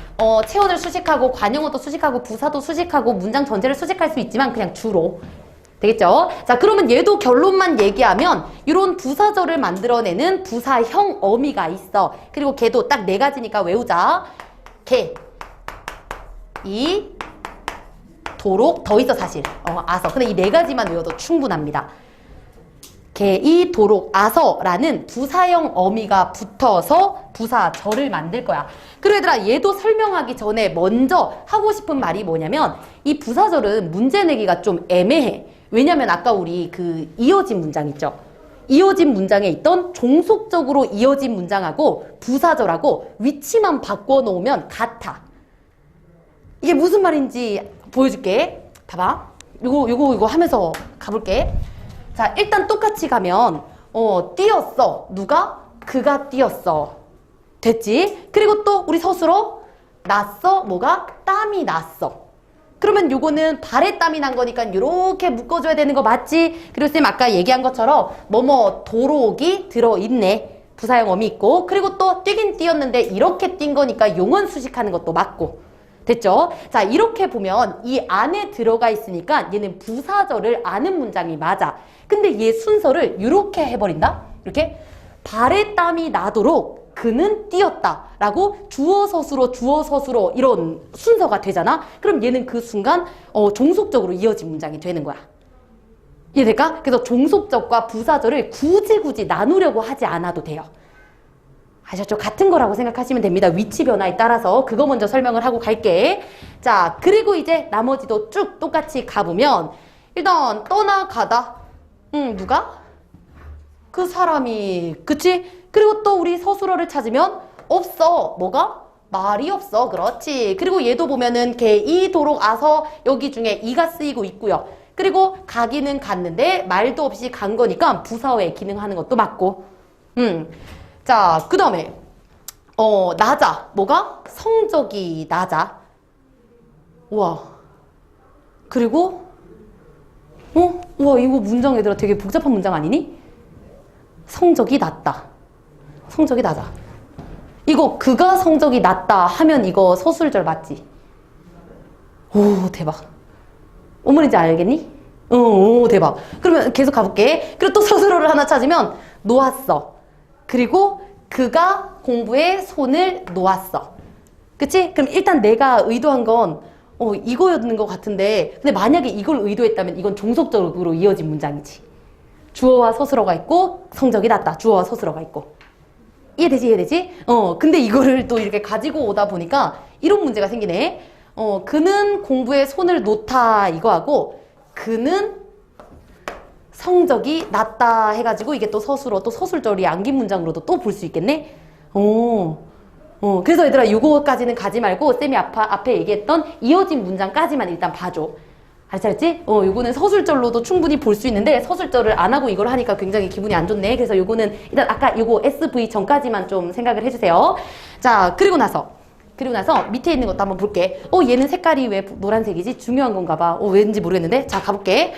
체언을 수식하고 관용어도 수식하고 부사도 수식하고 문장 전체를 수식할 수 있지만 그냥 주로. 되겠죠? 자, 그러면 얘도 결론만 얘기하면 이런 부사절을 만들어내는 부사형 어미가 있어. 그리고 걔도 딱 네 가지니까 외우자. 걔, 이, 도록, 더 있어 사실. 아서. 근데 이 네 가지만 외워도 충분합니다. 걔, 이, 도록, 아서라는 부사형 어미가 붙어서 부사절을 만들 거야. 그리고 얘들아, 얘도 설명하기 전에 먼저 하고 싶은 말이 뭐냐면 이 부사절은 문제 내기가 좀 애매해. 왜냐면 아까 우리 그 이어진 문장 있죠? 이어진 문장에 있던 종속적으로 이어진 문장하고 부사절하고 위치만 바꿔 놓으면 같아. 이게 무슨 말인지 보여줄게. 봐봐. 요거 하면서 가볼게. 자, 일단 똑같이 가면 뛰었어. 누가? 그가 뛰었어. 됐지? 그리고 또 우리 서술어 났어. 뭐가? 땀이 났어. 그러면 요거는 발에 땀이 난 거니까 이렇게 묶어줘야 되는 거 맞지? 그리고 쌤 아까 얘기한 것처럼 뭐뭐 도록이 들어있네. 부사형 어미 있고, 그리고 또 뛰긴 뛰었는데 이렇게 뛴 거니까 용언 수식하는 것도 맞고. 됐죠? 자, 이렇게 보면 이 안에 들어가 있으니까 얘는 부사절을 아는 문장이 맞아. 근데 얘 순서를 이렇게 해버린다? 이렇게 발에 땀이 나도록 그는 뛰었다 라고 주어 서술어 이런 순서가 되잖아. 그럼 얘는 그 순간 종속적으로 이어진 문장이 되는 거야. 이해될까? 그래서 종속적과 부사절을 굳이 나누려고 하지 않아도 돼요. 아셨죠? 같은 거라고 생각하시면 됩니다. 위치 변화에 따라서. 그거 먼저 설명을 하고 갈게. 자, 그리고 이제 나머지도 쭉 똑같이 가보면 일단 떠나가다. 누가? 그 사람이. 그치? 그리고 또 우리 서술어를 찾으면 없어. 뭐가? 말이 없어. 그렇지. 그리고 얘도 보면은 걔, 이, 도록, 아서 여기 중에 이가 쓰이고 있고요. 그리고 가기는 갔는데 말도 없이 간 거니까 부사어에 기능하는 것도 맞고. 자, 그 다음에 낮아. 뭐가? 성적이 낮아. 우와. 그리고 우와, 이거 문장 얘들아 되게 복잡한 문장 아니니? 성적이 낮다. 성적이 낮아. 이거 그가 성적이 낮다 하면 이거 서술절 맞지? 오, 대박. 뭔 말인지 알겠니? 오, 대박. 그러면 계속 가볼게. 그리고 또 서술어를 하나 찾으면 놓았어. 그리고 그가 공부에 손을 놓았어. 그치? 그럼 일단 내가 의도한 건 이거였는 것 같은데, 근데 만약에 이걸 의도했다면 이건 종속적으로 이어진 문장이지. 주어와 서술어가 있고 성적이 낮다. 주어와 서술어가 있고. 이해되지? 근데 이거를 또 이렇게 가지고 오다 보니까 이런 문제가 생기네. 그는 공부에 손을 놓다 이거하고 그는 성적이 낮다 해가지고 이게 또 서술어, 또 서술절이 안긴 문장으로도 또 볼 수 있겠네? 그래서 얘들아 요거까지는 가지 말고 쌤이 앞에 얘기했던 이어진 문장까지만 일단 봐줘. 알았지? 요거는 서술절로도 충분히 볼 수 있는데 서술절을 안 하고 이걸 하니까 굉장히 기분이 안 좋네. 그래서 요거는 일단 아까 요거 SV 전까지만 좀 생각을 해주세요. 자, 그리고 나서 밑에 있는 것도 한번 볼게. 얘는 색깔이 왜 노란색이지? 중요한 건가 봐. 왠지 모르겠는데. 자, 가볼게.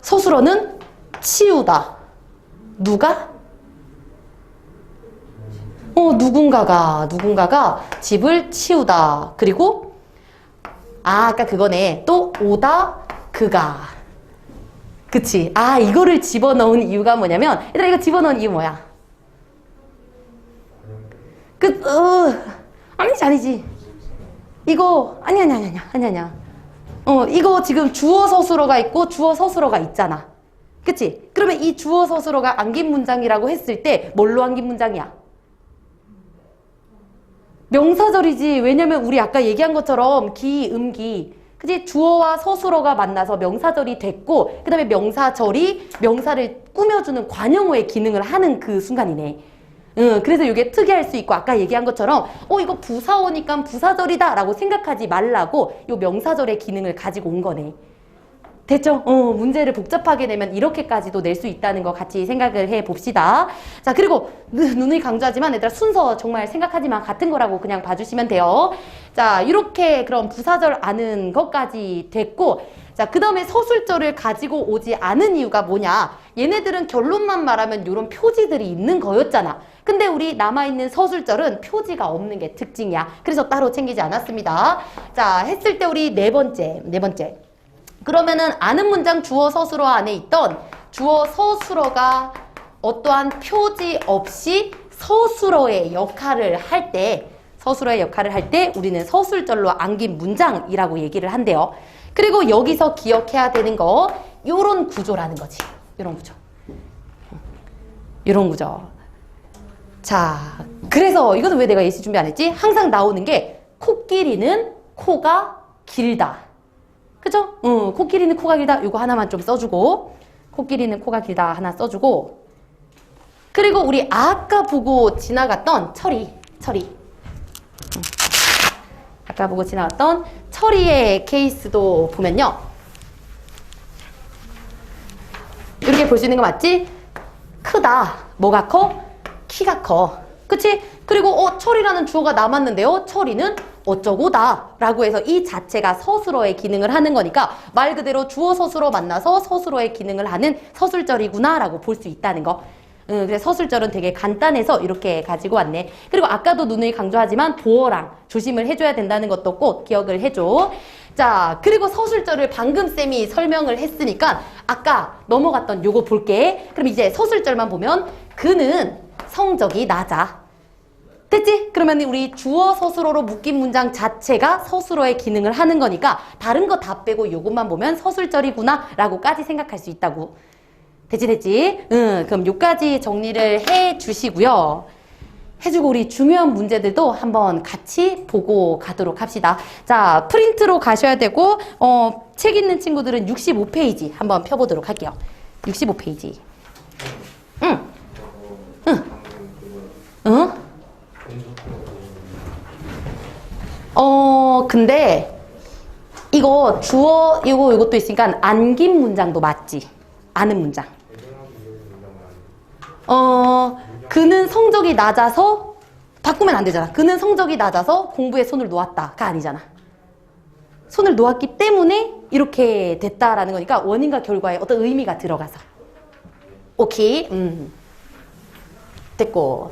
서술어는 치우다. 누가? 누군가가 집을 치우다. 그리고 아까 그거네. 또 오다 그가. 그치? 이거를 집어넣은 이유가 뭐냐면 얘들아 이거 집어넣은 이유 뭐야? 아니지. 이거 아니야. 이거 지금 주어 서술어가 있고 주어 서술어가 있잖아. 그치? 그러면 이 주어 서술어가 안긴 문장이라고 했을 때 뭘로 안긴 문장이야? 명사절이지. 왜냐면 우리 아까 얘기한 것처럼 기, 음기. 그치? 주어와 서술어가 만나서 명사절이 됐고 그 다음에 명사절이 명사를 꾸며주는 관용어의 기능을 하는 그 순간이네. 그래서 이게 특이할 수 있고 아까 얘기한 것처럼 이거 부사어니까 부사절이다 라고 생각하지 말라고 이 명사절의 기능을 가지고 온 거네. 됐죠? 문제를 복잡하게 내면 이렇게까지도 낼 수 있다는 거 같이 생각을 해봅시다. 자, 그리고 누누이 강조하지만 얘들아 순서 정말 생각하지만 같은 거라고 그냥 봐주시면 돼요. 자, 이렇게 그럼 부사절 아는 것까지 됐고 자, 그 다음에 서술절을 가지고 오지 않은 이유가 뭐냐? 얘네들은 결론만 말하면 이런 표지들이 있는 거였잖아. 근데 우리 남아있는 서술절은 표지가 없는 게 특징이야. 그래서 따로 챙기지 않았습니다. 자, 했을 때 우리 네 번째. 그러면은 아는 문장 주어 서술어 안에 있던 주어 서술어가 어떠한 표지 없이 서술어의 역할을 할 때 우리는 서술절로 안긴 문장이라고 얘기를 한대요. 그리고 여기서 기억해야 되는 거 요런 구조라는 거지. 요런 구조. 자, 그래서 이거는 왜 내가 예시 준비 안 했지? 항상 나오는 게 코끼리는 코가 길다. 그죠? 코끼리는 코가 길다. 이거 하나만 좀 써주고, 코끼리는 코가 길다 하나 써주고, 그리고 우리 아까 보고 지나갔던 철이. 아까 보고 지나갔던 철이의 케이스도 보면요. 이렇게 볼 수 있는 거 맞지? 크다. 뭐가 커? 키가 커. 그치? 그리고 철이라는 주어가 남았는데요. 철이는 어쩌고다 라고 해서 이 자체가 서술어의 기능을 하는 거니까 말 그대로 주어 서술어 만나서 서술어의 기능을 하는 서술절이구나 라고 볼 수 있다는 거. 그래서 서술절은 되게 간단해서 이렇게 가지고 왔네. 그리고 아까도 누누이 강조하지만 보어랑 조심을 해줘야 된다는 것도 꼭 기억을 해줘. 자, 그리고 서술절을 방금 쌤이 설명을 했으니까 아까 넘어갔던 요거 볼게. 그럼 이제 서술절만 보면 그는 성적이 낮아. 됐지? 그러면 우리 주어 서술어로 묶인 문장 자체가 서술어의 기능을 하는 거니까 다른 거 다 빼고 요것만 보면 서술절이구나 라고까지 생각할 수 있다고. 됐지? 그럼 요까지 정리를 해 주시고요. 해주고 우리 중요한 문제들도 한번 같이 보고 가도록 합시다. 자, 프린트로 가셔야 되고 책 있는 친구들은 65페이지 한번 펴보도록 할게요. 65페이지. 근데 이거 주어 이것도 있으니까 안긴 문장도 맞지? 아는 문장. 그는 성적이 낮아서 바꾸면 안 되잖아. 그는 성적이 낮아서 공부에 손을 놓았다가 아니잖아. 손을 놓았기 때문에 이렇게 됐다라는 거니까 원인과 결과에 어떤 의미가 들어가서. 오케이. 됐고.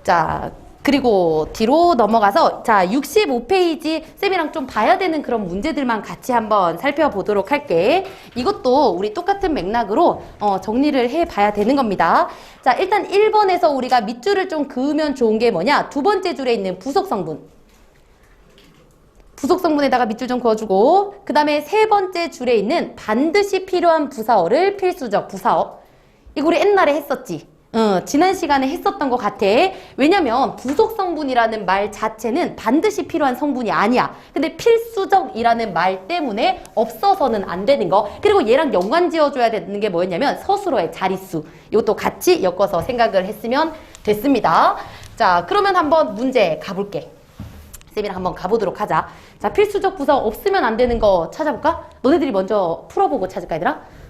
자, 그리고 뒤로 넘어가서 자 65페이지 쌤이랑 좀 봐야 되는 그런 문제들만 같이 한번 살펴보도록 할게. 이것도 우리 똑같은 맥락으로 정리를 해봐야 되는 겁니다. 자, 일단 1번에서 우리가 밑줄을 좀 그으면 좋은 게 뭐냐? 두 번째 줄에 있는 부속성분. 부속성분에다가 밑줄 좀 그어주고 그 다음에 세 번째 줄에 있는 반드시 필요한 부사어를 필수적 부사어. 이거 우리 옛날에 했었지. 지난 시간에 했었던 것 같아. 왜냐면 부속성분이라는 말 자체는 반드시 필요한 성분이 아니야. 근데 필수적이라는 말 때문에 없어서는 안 되는 거. 그리고 얘랑 연관 지어줘야 되는 게 뭐였냐면 서술어의 자릿수. 이것도 같이 엮어서 생각을 했으면 됐습니다. 자, 그러면 한번 문제 가볼게. 쌤이랑 한번 가보도록 하자. 자, 필수적 부사어 없으면 안 되는 거 찾아볼까? 너네들이 먼저 풀어보고 찾을까, 얘들아?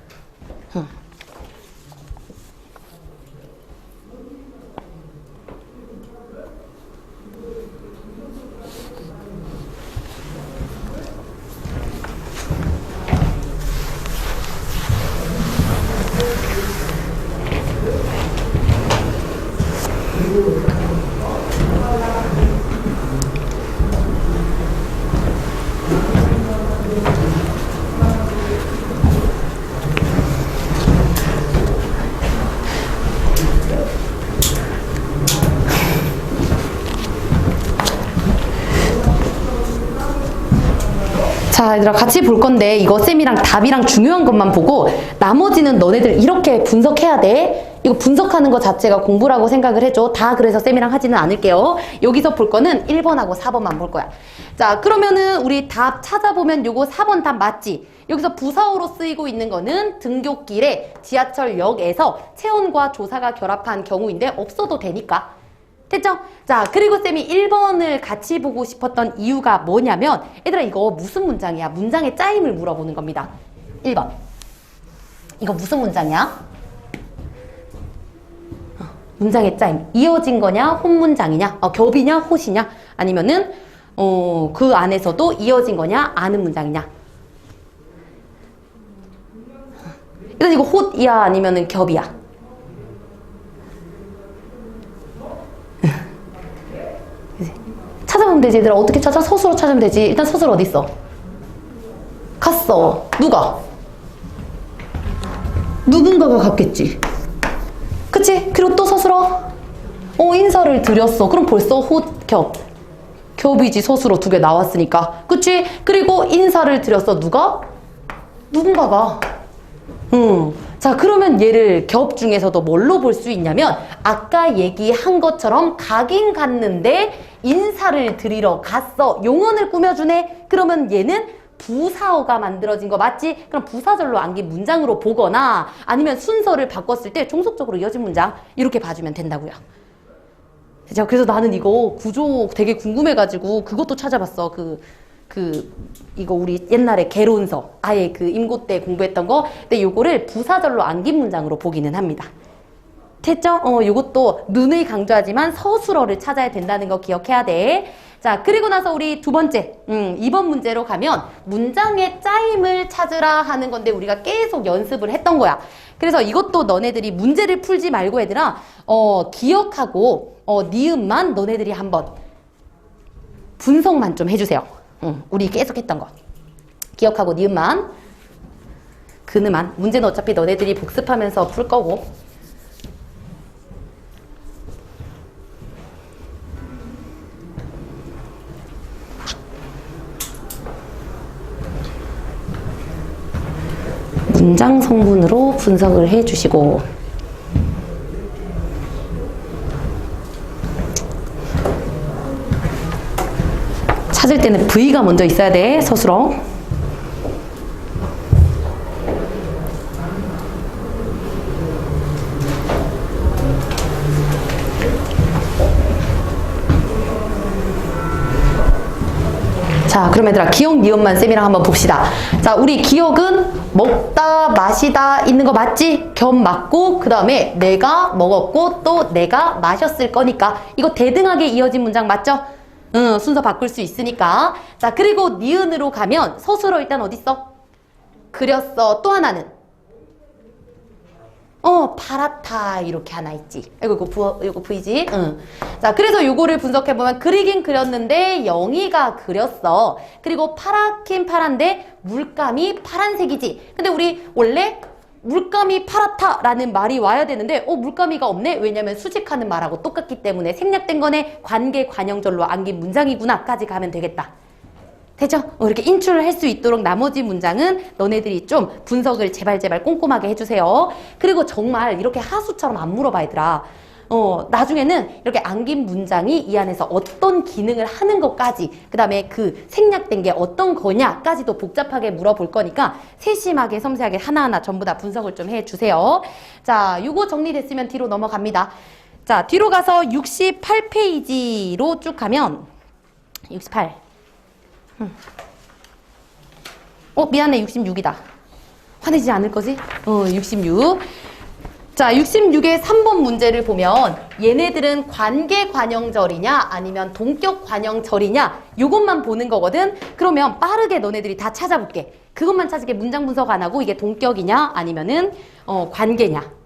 자, 얘들아 같이 볼 건데 이거 쌤이랑 답이랑 중요한 것만 보고 나머지는 너네들 이렇게 분석해야 돼. 이거 분석하는 것 자체가 공부라고 생각을 해줘. 다 그래서 쌤이랑 하지는 않을게요. 여기서 볼 거는 1번하고 4번만 볼 거야. 자, 그러면은 우리 답 찾아보면 요거 4번 답 맞지? 여기서 부사어로 쓰이고 있는 거는 등굣길에 지하철역에서 체온과 조사가 결합한 경우인데 없어도 되니까. 됐죠? 자, 그리고 쌤이 1번을 같이 보고 싶었던 이유가 뭐냐면 얘들아 이거 무슨 문장이야? 문장의 짜임을 물어보는 겁니다. 1번. 이거 무슨 문장이야? 문장의 짜임. 이어진 거냐? 혼문장이냐? 겹이냐? 호시냐? 아니면은 그 안에서도 이어진 거냐? 아는 문장이냐? 일단 이거 홑이야 아니면은 겹이야? 찾아보면 되지. 얘들아 어떻게 찾아? 서술어 찾으면 되지. 일단 서술어 어디 있어? 갔어. 누가? 누군가가 갔겠지. 그치? 그리고 또 서술어? 인사를 드렸어. 그럼 벌써 홑, 겹. 겹이지. 서술어 두 개 나왔으니까. 그치? 그리고 인사를 드렸어. 누가? 누군가가. 자, 그러면 얘를 겹 중에서도 뭘로 볼 수 있냐면 아까 얘기한 것처럼 가긴 갔는데 인사를 드리러 갔어. 용언을 꾸며주네. 그러면 얘는 부사어가 만들어진 거 맞지? 그럼 부사절로 안긴 문장으로 보거나 아니면 순서를 바꿨을 때 종속적으로 이어진 문장 이렇게 봐주면 된다고요. 그래서 나는 이거 구조 되게 궁금해가지고 그것도 찾아봤어. 이거 우리 옛날에 개론서 아예 그 임고 때 공부했던 거. 근데 요거를 부사절로 안긴 문장으로 보기는 합니다. 됐죠? 요것도 눈의 강조하지만 서술어를 찾아야 된다는 거 기억해야 돼. 자, 그리고 나서 우리 두 번째, 2번 문제로 가면 문장의 짜임을 찾으라 하는 건데 우리가 계속 연습을 했던 거야. 그래서 이것도 너네들이 문제를 풀지 말고 얘들아, 기억하고, 니은만 너네들이 한번 분석만 좀 해주세요. 우리 계속 했던 거. 기억하고 니은만, 그느만. 문제는 어차피 너네들이 복습하면서 풀 거고. 문장 성분으로 분석을 해주시고 찾을 때는 V가 먼저 있어야 돼. 서술어. 자, 그럼 얘들아 기억 니은만 쌤이랑 한번 봅시다. 자, 우리 기억은 먹다 마시다 있는 거 맞지? 겹 맞고 그 다음에 내가 먹었고 또 내가 마셨을 거니까 이거 대등하게 이어진 문장 맞죠? 순서 바꿀 수 있으니까. 자, 그리고 니은으로 가면 서술어 일단 어디 있어? 그렸어. 또 하나는 파랗다 이렇게 하나 있지. 이거 V지? 자, 그래서 요거를 분석해보면 그리긴 그렸는데 영희가 그렸어. 그리고 파랗긴 파란데 물감이 파란색이지. 근데 우리 원래 물감이 파랗다라는 말이 와야 되는데 물감이가 없네? 왜냐면 수직하는 말하고 똑같기 때문에 생략된 거네. 관계 관형절로 안긴 문장이구나 까지 가면 되겠다. 되죠? 이렇게 인출을 할 수 있도록 나머지 문장은 너네들이 좀 분석을 제발 꼼꼼하게 해주세요. 그리고 정말 이렇게 하수처럼 안 물어봐 얘들아. 나중에는 이렇게 안긴 문장이 이 안에서 어떤 기능을 하는 것까지 그 다음에 그 생략된 게 어떤 거냐까지도 복잡하게 물어볼 거니까 세심하게 섬세하게 하나하나 전부 다 분석을 좀 해주세요. 자, 요거 정리됐으면 뒤로 넘어갑니다. 자, 뒤로 가서 68페이지로 쭉 가면 68 미안해 66이다. 화내지 않을 거지? 66. 자, 66의 3번 문제를 보면 얘네들은 관계관형절이냐 아니면 동격관형절이냐 요것만 보는 거거든. 그러면 빠르게 너네들이 다 찾아볼게. 그것만 찾을게. 문장 분석 안 하고 이게 동격이냐 아니면은 관계냐.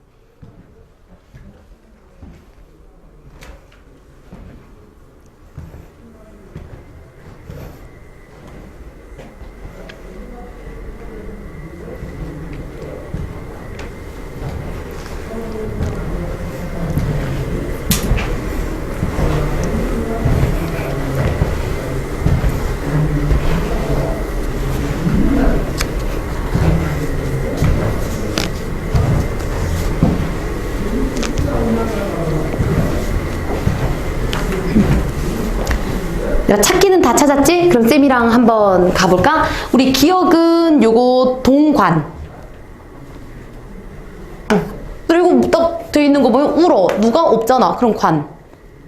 내가 찾기는 다 찾았지? 그럼 쌤이랑 한번 가볼까? 우리 기억은 요거 동관. 그리고 딱 돼 있는 거 보면 울어. 누가 없잖아. 그럼 관.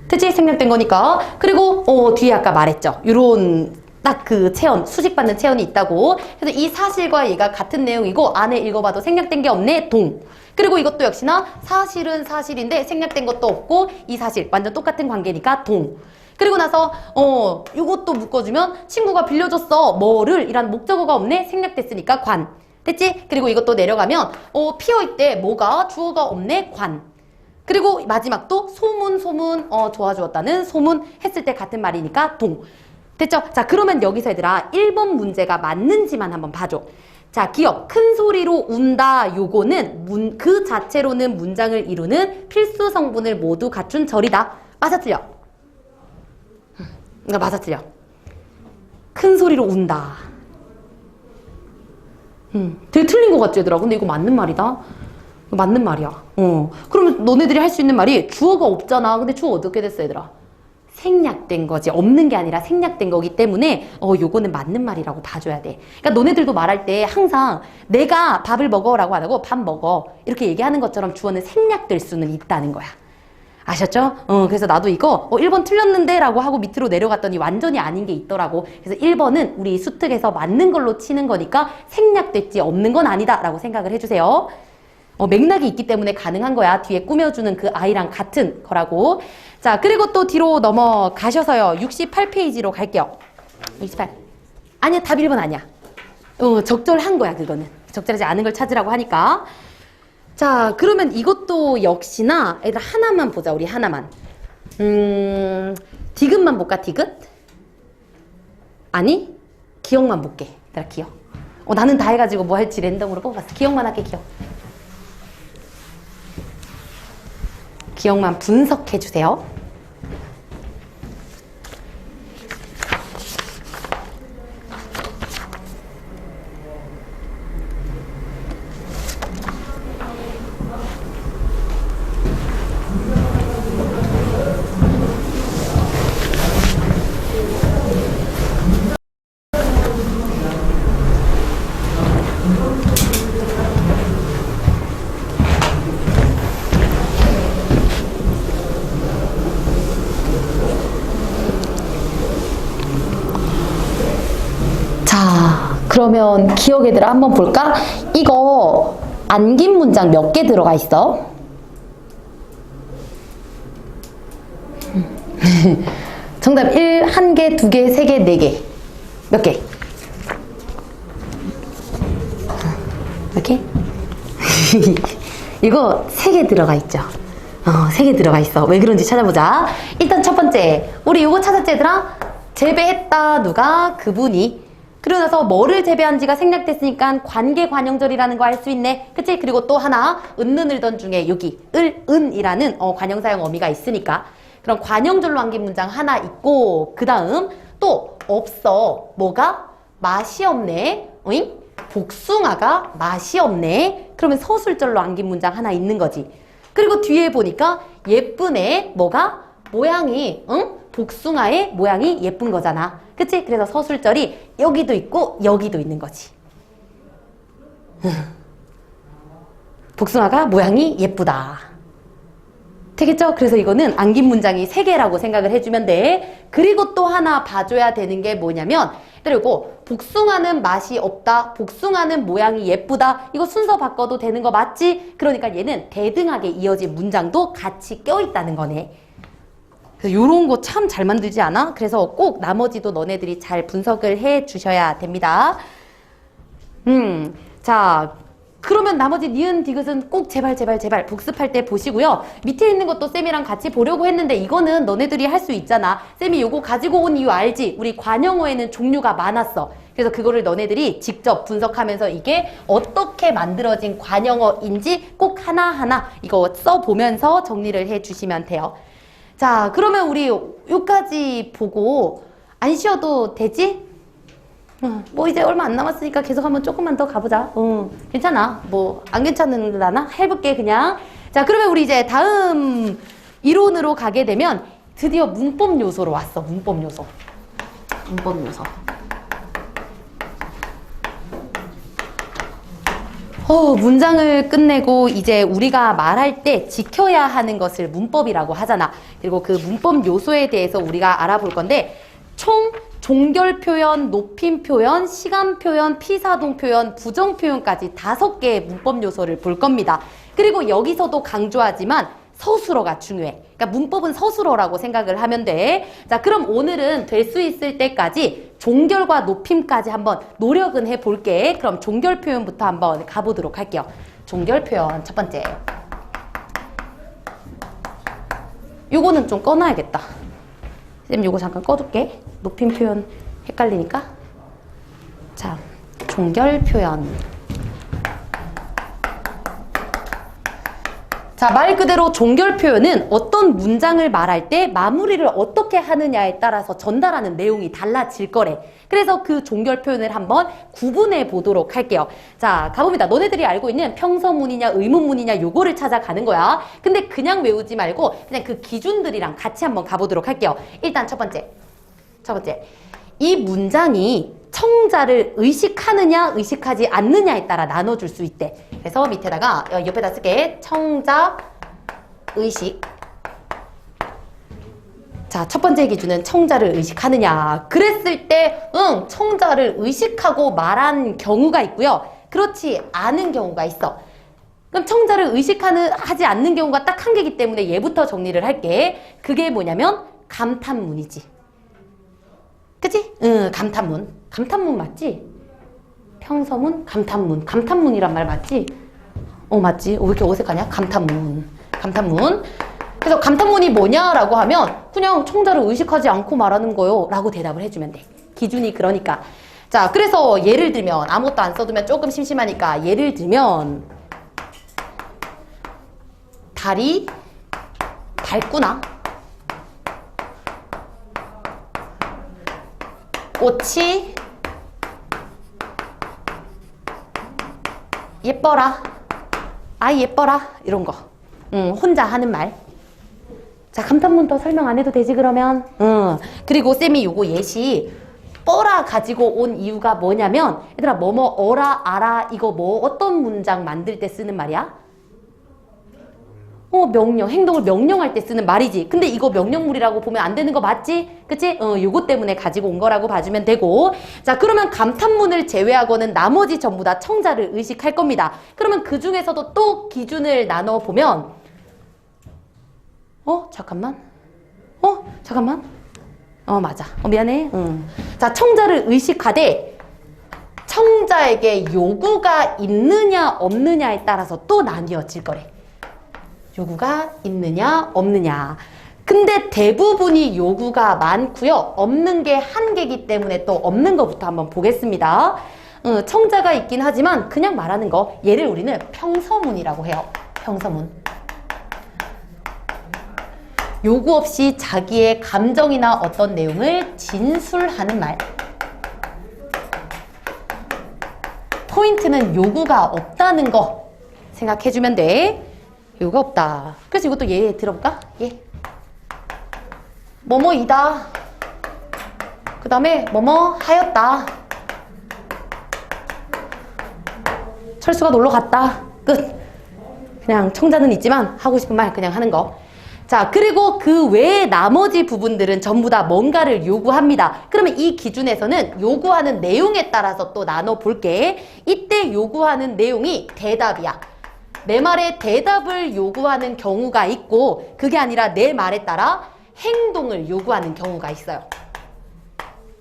됐지? 생략된 거니까. 그리고 뒤에 아까 말했죠. 요런 딱 그 체언, 수식받는 체언이 있다고. 그래서 이 사실과 얘가 같은 내용이고 안에 읽어봐도 생략된 게 없네. 동. 그리고 이것도 역시나 사실은 사실인데 생략된 것도 없고 이 사실 완전 똑같은 관계니까 동. 그리고 나서 요것도 묶어주면 친구가 빌려줬어 뭐를 이란 목적어가 없네. 생략됐으니까 관. 됐지? 그리고 이것도 내려가면 피어있대. 뭐가? 주어가 없네. 관. 그리고 마지막도 소문 도와주었다는 소문 했을 때 같은 말이니까 동. 됐죠? 자, 그러면 여기서 얘들아 1번 문제가 맞는지만 한번 봐줘. 자, 기억. 큰 소리로 운다. 요거는 그 자체로는 문장을 이루는 필수 성분을 모두 갖춘 절이다. 맞아, 틀려? 그러니까 맞아, 틀려? 큰 소리로 운다. 되게 틀린 것 같지, 얘들아? 근데 이거 맞는 말이다. 맞는 말이야. 그러면 너네들이 할 수 있는 말이 주어가 없잖아. 근데 주어 어떻게 됐어, 얘들아? 생략된 거지. 없는 게 아니라 생략된 거기 때문에 요거는 맞는 말이라고 봐줘야 돼. 그러니까 너네들도 말할 때 항상 내가 밥을 먹어라고 안 하고 밥 먹어 이렇게 얘기하는 것처럼 주어는 생략될 수는 있다는 거야. 아셨죠? 그래서 나도 이거 1번 틀렸는데 라고 하고 밑으로 내려갔더니 완전히 아닌 게 있더라고. 그래서 1번은 우리 수특에서 맞는 걸로 치는 거니까 생략됐지 없는 건 아니다 라고 생각을 해주세요. 맥락이 있기 때문에 가능한 거야. 뒤에 꾸며주는 그 아이랑 같은 거라고. 자, 그리고 또 뒤로 넘어가셔서요. 68페이지로 갈게요. 68. 아니야, 답 1번 아니야. 적절한 거야, 그거는. 적절하지 않은 걸 찾으라고 하니까. 자, 그러면 이것도 역시나 애들 하나만 보자, 우리 하나만. 디귿만 볼까, 디귿? 아니, 기억만 볼게. 얘들아, 기억. 나는 다 해가지고 뭐 할지 랜덤으로 뽑았어. 기억만 할게, 기억. 기억만 분석해 주세요. 그러면 기억 얘들아 한번 볼까? 이거 안긴 문장 몇 개 들어가 있어? 정답 1, 1개, 2개, 3개, 4개. 몇 개? 몇 개? 이거 3개 들어가 있죠? 3개 들어가 있어. 왜 그런지 찾아보자. 일단 첫 번째, 우리 이거 찾았지 얘들아? 재배했다. 누가? 그분이. 그러고 나서 뭐를 재배한지가 생략됐으니까 관계관용절이라는 거 알 수 있네. 그치? 그리고 또 하나 은는을던 중에 여기 은이라는 관형사용 어미가 있으니까 그럼 관형절로 안긴 문장 하나 있고 그 다음 또 없어. 뭐가? 맛이 없네. 오잉? 복숭아가 맛이 없네. 그러면 서술절로 안긴 문장 하나 있는 거지. 그리고 뒤에 보니까 예쁘네. 뭐가? 모양이 응? 복숭아의 모양이 예쁜 거잖아. 그치? 그래서 서술절이 여기도 있고 여기도 있는 거지. 복숭아가 모양이 예쁘다. 되겠죠? 그래서 이거는 안긴 문장이 3개라고 생각을 해주면 돼. 그리고 또 하나 봐줘야 되는 게 뭐냐면 그리고 복숭아는 맛이 없다. 복숭아는 모양이 예쁘다. 이거 순서 바꿔도 되는 거 맞지? 그러니까 얘는 대등하게 이어진 문장도 같이 껴있다는 거네. 그래서 요런 거 참 잘 만들지 않아? 그래서 꼭 나머지도 너네들이 잘 분석을 해 주셔야 됩니다. 자, 그러면 나머지 니은 디귿은 꼭 제발 복습할 때 보시고요. 밑에 있는 것도 쌤이랑 같이 보려고 했는데 이거는 너네들이 할 수 있잖아. 쌤이 요거 가지고 온 이유 알지? 우리 관형어에는 종류가 많았어. 그래서 그거를 너네들이 직접 분석하면서 이게 어떻게 만들어진 관형어인지 꼭 하나하나 이거 써보면서 정리를 해 주시면 돼요. 자, 그러면 우리 요까지 보고 안 쉬어도 되지? 뭐 이제 얼마 안 남았으니까 계속 한번 조금만 더 가보자. 괜찮아. 뭐 안 괜찮으려나? 해볼게 그냥. 자, 그러면 우리 이제 다음 이론으로 가게 되면 드디어 문법 요소로 왔어. 문법 요소. 문장을 끝내고 이제 우리가 말할 때 지켜야 하는 것을 문법이라고 하잖아. 그리고 그 문법 요소에 대해서 우리가 알아볼 건데 총 종결 표현, 높임 표현, 시간 표현, 피사동 표현, 부정 표현까지 5개의 문법 요소를 볼 겁니다. 그리고 여기서도 강조하지만 서술어가 중요해. 그러니까 문법은 서술어라고 생각을 하면 돼. 자, 그럼 오늘은 될 수 있을 때까지 종결과 높임까지 한번 노력은 해볼게. 그럼 종결 표현부터 한번 가보도록 할게요. 종결 표현 첫 번째. 요거는 좀 꺼놔야겠다. 쌤 요거 잠깐 꺼둘게. 높임 표현 헷갈리니까. 자, 종결 표현. 자, 말 그대로 종결 표현은 어떤 문장을 말할 때 마무리를 어떻게 하느냐에 따라서 전달하는 내용이 달라질 거래. 그래서 그 종결 표현을 한번 구분해 보도록 할게요. 자, 가봅니다. 너네들이 알고 있는 평서문이냐 의문문이냐 요거를 찾아가는 거야. 근데 그냥 외우지 말고 그냥 그 기준들이랑 같이 한번 가보도록 할게요. 일단 첫 번째. 이 문장이 청자를 의식하느냐 의식하지 않느냐에 따라 나눠줄 수 있대. 그래서 밑에다가 옆에다 쓸게. 청자 의식. 자, 첫 번째 기준은 청자를 의식하느냐. 그랬을 때 청자를 의식하고 말한 경우가 있고요. 그렇지 않은 경우가 있어. 그럼 청자를 하지 않는 경우가 딱 한 개이기 때문에 얘부터 정리를 할게. 그게 뭐냐면 감탄문이지. 그치? 감탄문. 감탄문 맞지? 평서문, 감탄문. 감탄문이란 말 맞지? 맞지? 왜 이렇게 어색하냐? 감탄문. 그래서 감탄문이 뭐냐라고 하면 그냥 청자를 의식하지 않고 말하는 거요 라고 대답을 해주면 돼. 기준이 그러니까. 자, 그래서 예를 들면 아무것도 안 써두면 조금 심심하니까 예를 들면 달이 밝구나. 꽃이 예뻐라. 아이 예뻐라. 이런 거. 혼자 하는 말. 자, 감탄문 더 설명 안 해도 되지 그러면? 그리고 쌤이 요거 예시 뻐라 가지고 온 이유가 뭐냐면 얘들아 뭐뭐 어라 알아 이거 뭐 어떤 문장 만들 때 쓰는 말이야? 명령, 행동을 명령할 때 쓰는 말이지. 근데 이거 명령물이라고 보면 안 되는 거 맞지? 그치? 요거 때문에 가지고 온 거라고 봐주면 되고. 자, 그러면 감탄문을 제외하고는 나머지 전부 다 청자를 의식할 겁니다. 그러면 그 중에서도 또 기준을 나눠보면 잠깐만. 맞아. 미안해. 자, 청자를 의식하되 청자에게 요구가 있느냐 없느냐에 따라서 또 나뉘어질 거래. 요구가 있느냐 없느냐. 근데 대부분이 요구가 많고요. 없는 게 한 개이기 때문에 또 없는 거부터 한번 보겠습니다. 청자가 있긴 하지만 그냥 말하는 거. 얘를 우리는 평서문이라고 해요. 평서문. 요구 없이 자기의 감정이나 어떤 내용을 진술하는 말. 포인트는 요구가 없다는 거 생각해주면 돼. 요구가 없다. 그래서 이것도 얘 들어볼까? 얘. 뭐뭐이다. 그 다음에 뭐뭐 하였다. 철수가 놀러 갔다. 끝. 그냥 청자는 있지만 하고 싶은 말 그냥 하는 거. 자, 그리고 그 외에 나머지 부분들은 전부 다 뭔가를 요구합니다. 그러면 이 기준에서는 요구하는 내용에 따라서 또 나눠볼게. 이때 요구하는 내용이 대답이야. 내 말에 대답을 요구하는 경우가 있고 그게 아니라 내 말에 따라 행동을 요구하는 경우가 있어요.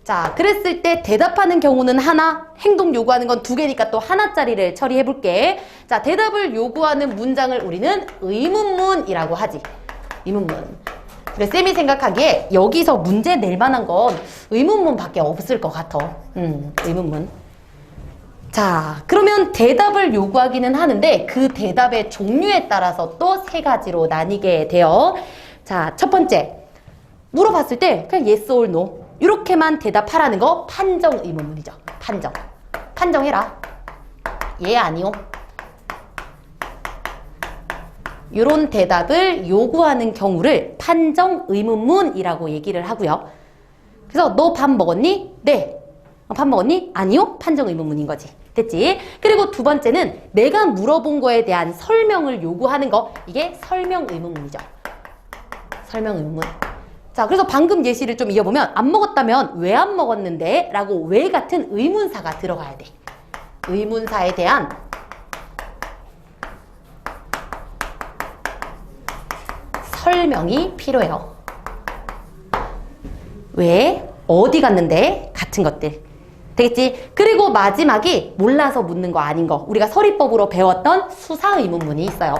자, 그랬을 때 대답하는 경우는 하나, 행동 요구하는 건 두 개니까 또 하나짜리를 처리해 볼게. 자, 대답을 요구하는 문장을 우리는 의문문이라고 하지. 의문문. 그래, 쌤이 생각하기에 여기서 문제 낼 만한 건 의문문밖에 없을 것 같아. 의문문. 자, 그러면 대답을 요구하기는 하는데 그 대답의 종류에 따라서 또 세 가지로 나뉘게 돼요. 자, 첫 번째. 물어봤을 때 그냥 yes or no 이렇게만 대답하라는 거 판정 의문문이죠. 판정. 판정해라. 예, 아니요. 이런 대답을 요구하는 경우를 판정 의문문이라고 얘기를 하고요. 그래서 너 밥 먹었니? 네. 밥 먹었니? 아니요. 판정 의문문인 거지. 됐지? 그리고 두 번째는 내가 물어본 거에 대한 설명을 요구하는 거. 이게 설명 의문문이죠. 설명 의문문. 자, 그래서 방금 예시를 좀 이어보면 안 먹었다면 왜 안 먹었는데? 라고 왜 같은 의문사가 들어가야 돼. 의문사에 대한 설명이 필요해요. 왜? 어디 갔는데? 같은 것들. 되겠지? 그리고 마지막이 몰라서 묻는 거 아닌 거. 우리가 서리법으로 배웠던 수사의문문이 있어요.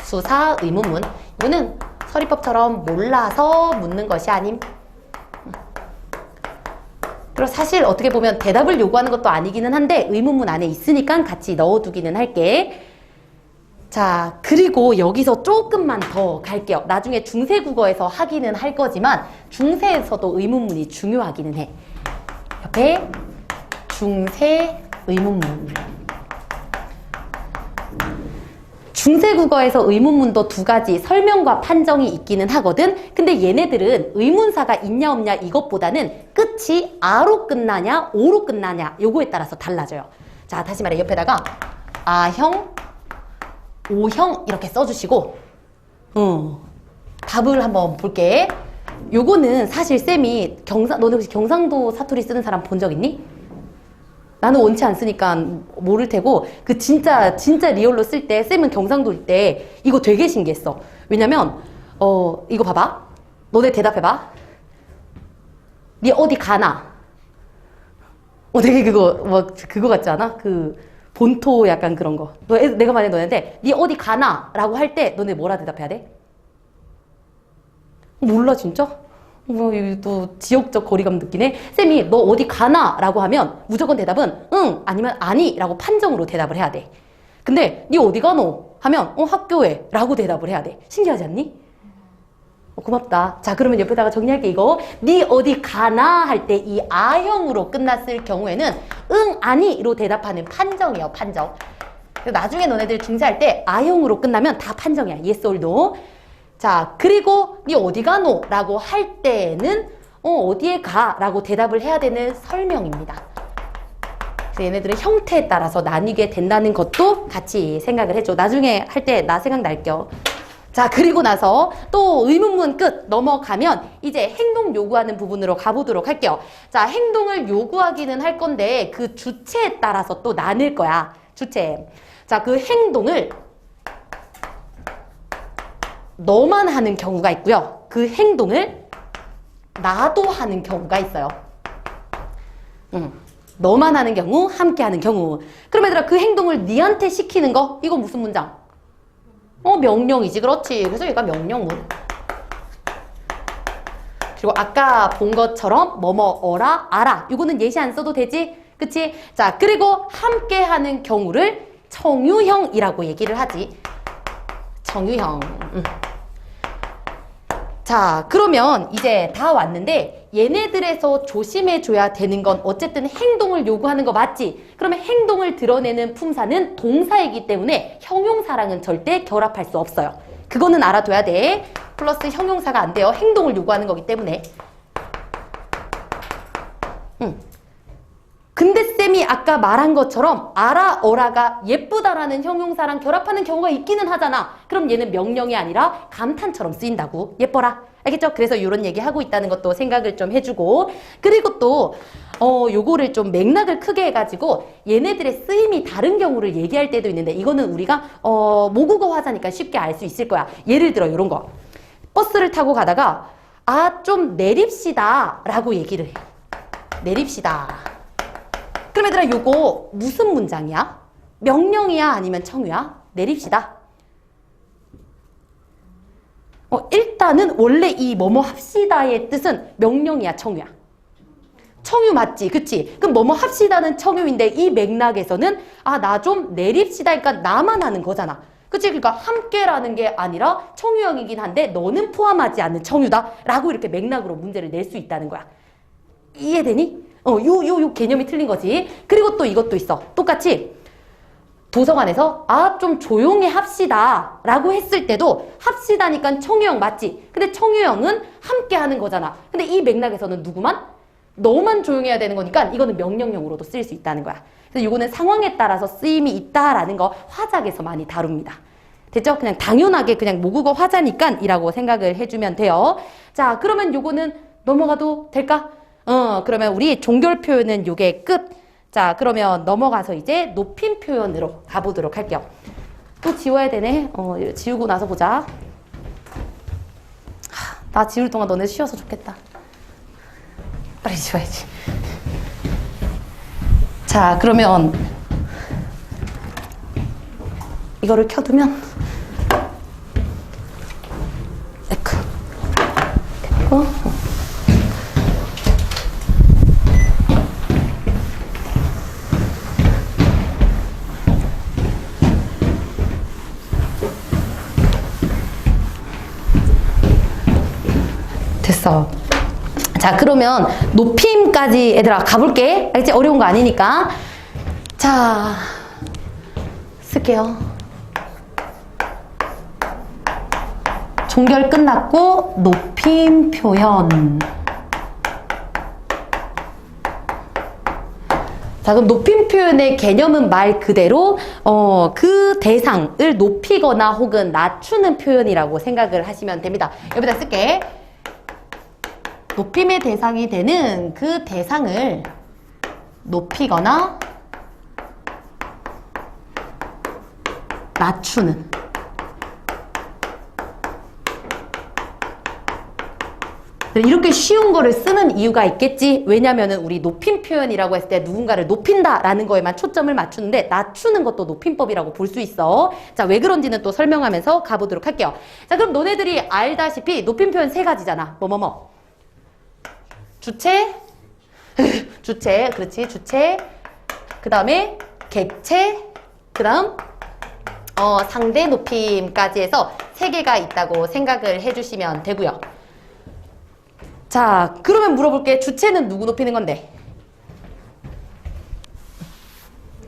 수사의문문. 이거는 서리법처럼 몰라서 묻는 것이 아님. 그리고 사실 어떻게 보면 대답을 요구하는 것도 아니기는 한데 의문문 안에 있으니까 같이 넣어두기는 할게. 자, 그리고 여기서 조금만 더 갈게요. 나중에 중세국어에서 하기는 할 거지만 중세에서도 의문문이 중요하기는 해. 옆에 중세 의문문. 중세국어에서 의문문도 두 가지 설명과 판정이 있기는 하거든. 근데 얘네들은 의문사가 있냐 없냐 이것보다는 끝이 아로 끝나냐 오로 끝나냐 요거에 따라서 달라져요. 자, 다시 말해 옆에다가 아형 오형 이렇게 써주시고 답을 한번 볼게. 요거는 사실 쌤이 너네 혹시 경상도 사투리 쓰는 사람 본 적 있니? 나는 원치 않으니까 모를 테고 그 진짜 리얼로 쓸 때 쌤은 경상도일 때 이거 되게 신기했어. 왜냐면 이거 봐봐. 너네 대답해봐. 니 어디 가나? 되게 그거 같지 않아? 그 본토 약간 그런 거. 내가 만약에 너네한테 니 어디 가나? 라고 할 때 너네 뭐라 대답해야 돼? 몰라 진짜? 또 지역적 거리감 느끼네. 쌤이 너 어디 가나? 라고 하면 무조건 대답은 응 아니면 아니 라고 판정으로 대답을 해야 돼. 근데 니 어디 가노? 하면 학교에 라고 대답을 해야 돼. 신기하지 않니? 고맙다. 자, 그러면 옆에다가 정리할게. 이거 니 어디 가나 할 때 이 아형으로 끝났을 경우에는 응 아니로 대답하는 판정이에요. 판정. 나중에 너네들 중세할 때 아형으로 끝나면 다 판정이야. yes or no. 자, 그리고 니 어디 가노? 라고 할 때는 어디에 가? 라고 대답을 해야 되는 설명입니다. 그래서 얘네들의 형태에 따라서 나뉘게 된다는 것도 같이 생각을 해줘. 나중에 할 때 나 생각날겨. 자, 그리고 나서 또 의문문 끝 넘어가면 이제 행동 요구하는 부분으로 가보도록 할게요. 자, 행동을 요구하기는 할 건데 그 주체에 따라서 또 나눌 거야. 주체. 자, 그 행동을 너만 하는 경우가 있고요. 그 행동을 나도 하는 경우가 있어요. 너만 하는 경우, 함께 하는 경우. 그럼 얘들아 그 행동을 니한테 시키는 거 이거 무슨 문장? 명령이지. 그렇지. 그래서 얘가 명령문. 그리고 아까 본 것처럼 뭐뭐어라 알아. 이거는 예시 안 써도 되지? 그치? 자, 그리고 함께 하는 경우를 청유형이라고 얘기를 하지. 청유형. 자, 그러면 이제 다 왔는데 얘네들에서 조심해줘야 되는 건 어쨌든 행동을 요구하는 거 맞지? 그러면 행동을 드러내는 품사는 동사이기 때문에 형용사랑은 절대 결합할 수 없어요. 그거는 알아둬야 돼. 플러스 형용사가 안 돼요. 행동을 요구하는 거기 때문에. 근데 쌤이 아까 말한 것처럼 알아, 어라가 예쁘다라는 형용사랑 결합하는 경우가 있기는 하잖아. 그럼 얘는 명령이 아니라 감탄처럼 쓰인다고. 예뻐라. 알겠죠? 그래서 이런 얘기 하고 있다는 것도 생각을 좀 해주고. 그리고 또 요거를 좀 맥락을 크게 해가지고 얘네들의 쓰임이 다른 경우를 얘기할 때도 있는데 이거는 우리가 모국어 화자니까 쉽게 알 수 있을 거야. 예를 들어 이런 거. 버스를 타고 가다가 좀 내립시다 라고 얘기를 해. 내립시다. 그럼 얘들아 요거 무슨 문장이야? 명령이야 아니면 청유야? 내립시다. 일단은 원래 이 뭐뭐 합시다의 뜻은 명령이야 청유야? 청유 맞지? 그치? 그럼 뭐뭐 합시다는 청유인데 이 맥락에서는 나 좀 내립시다 그러니까 나만 하는 거잖아. 그치? 그러니까 함께라는 게 아니라 청유형이긴 한데 너는 포함하지 않는 청유다 라고 이렇게 맥락으로 문제를 낼 수 있다는 거야. 이해되니? 요 개념이 틀린 거지. 그리고 또 이것도 있어. 똑같이 도서관에서 좀 조용히 합시다 라고 했을 때도 합시다니까 청유형 맞지? 근데 청유형은 함께 하는 거잖아. 근데 이 맥락에서는 누구만? 너만 조용해야 되는 거니까 이거는 명령형으로도 쓰일 수 있다는 거야. 그래서 이거는 상황에 따라서 쓰임이 있다라는 거 화작에서 많이 다룹니다. 됐죠? 그냥 당연하게 그냥 모국어 화자니까 이라고 생각을 해주면 돼요. 자, 그러면 요거는 넘어가도 될까? 그러면 우리 종결 표현은 요게 끝. 자, 그러면 넘어가서 이제 높임 표현으로 가보도록 할게요. 또 지워야 되네. 지우고 나서 보자. 나 지울 동안 너네 쉬어서 좋겠다. 빨리 지워야지. 자, 그러면 이거를 켜두면 에크 그리고 됐어. 자, 그러면 높임까지 얘들아 가볼게. 알겠지? 어려운 거 아니니까. 자, 쓸게요. 종결 끝났고 높임 표현. 자, 그럼 높임 표현의 개념은 말 그대로 그 대상을 높이거나 혹은 낮추는 표현이라고 생각을 하시면 됩니다. 여기다 쓸게. 높임의 대상이 되는 그 대상을 높이거나 낮추는. 이렇게 쉬운 거를 쓰는 이유가 있겠지. 왜냐면은 우리 높임 표현이라고 했을 때 누군가를 높인다라는 거에만 초점을 맞추는데 낮추는 것도 높임법이라고 볼 수 있어. 자, 왜 그런지는 또 설명하면서 가보도록 할게요. 자, 그럼 너네들이 알다시피 높임 표현 세 가지잖아. 뭐뭐뭐. 주체, 주체, 그렇지, 주체. 그 다음에 객체, 그 다음 상대 높임까지 해서 세 개가 있다고 생각을 해주시면 되고요. 자, 그러면 물어볼게. 주체는 누구 높이는 건데?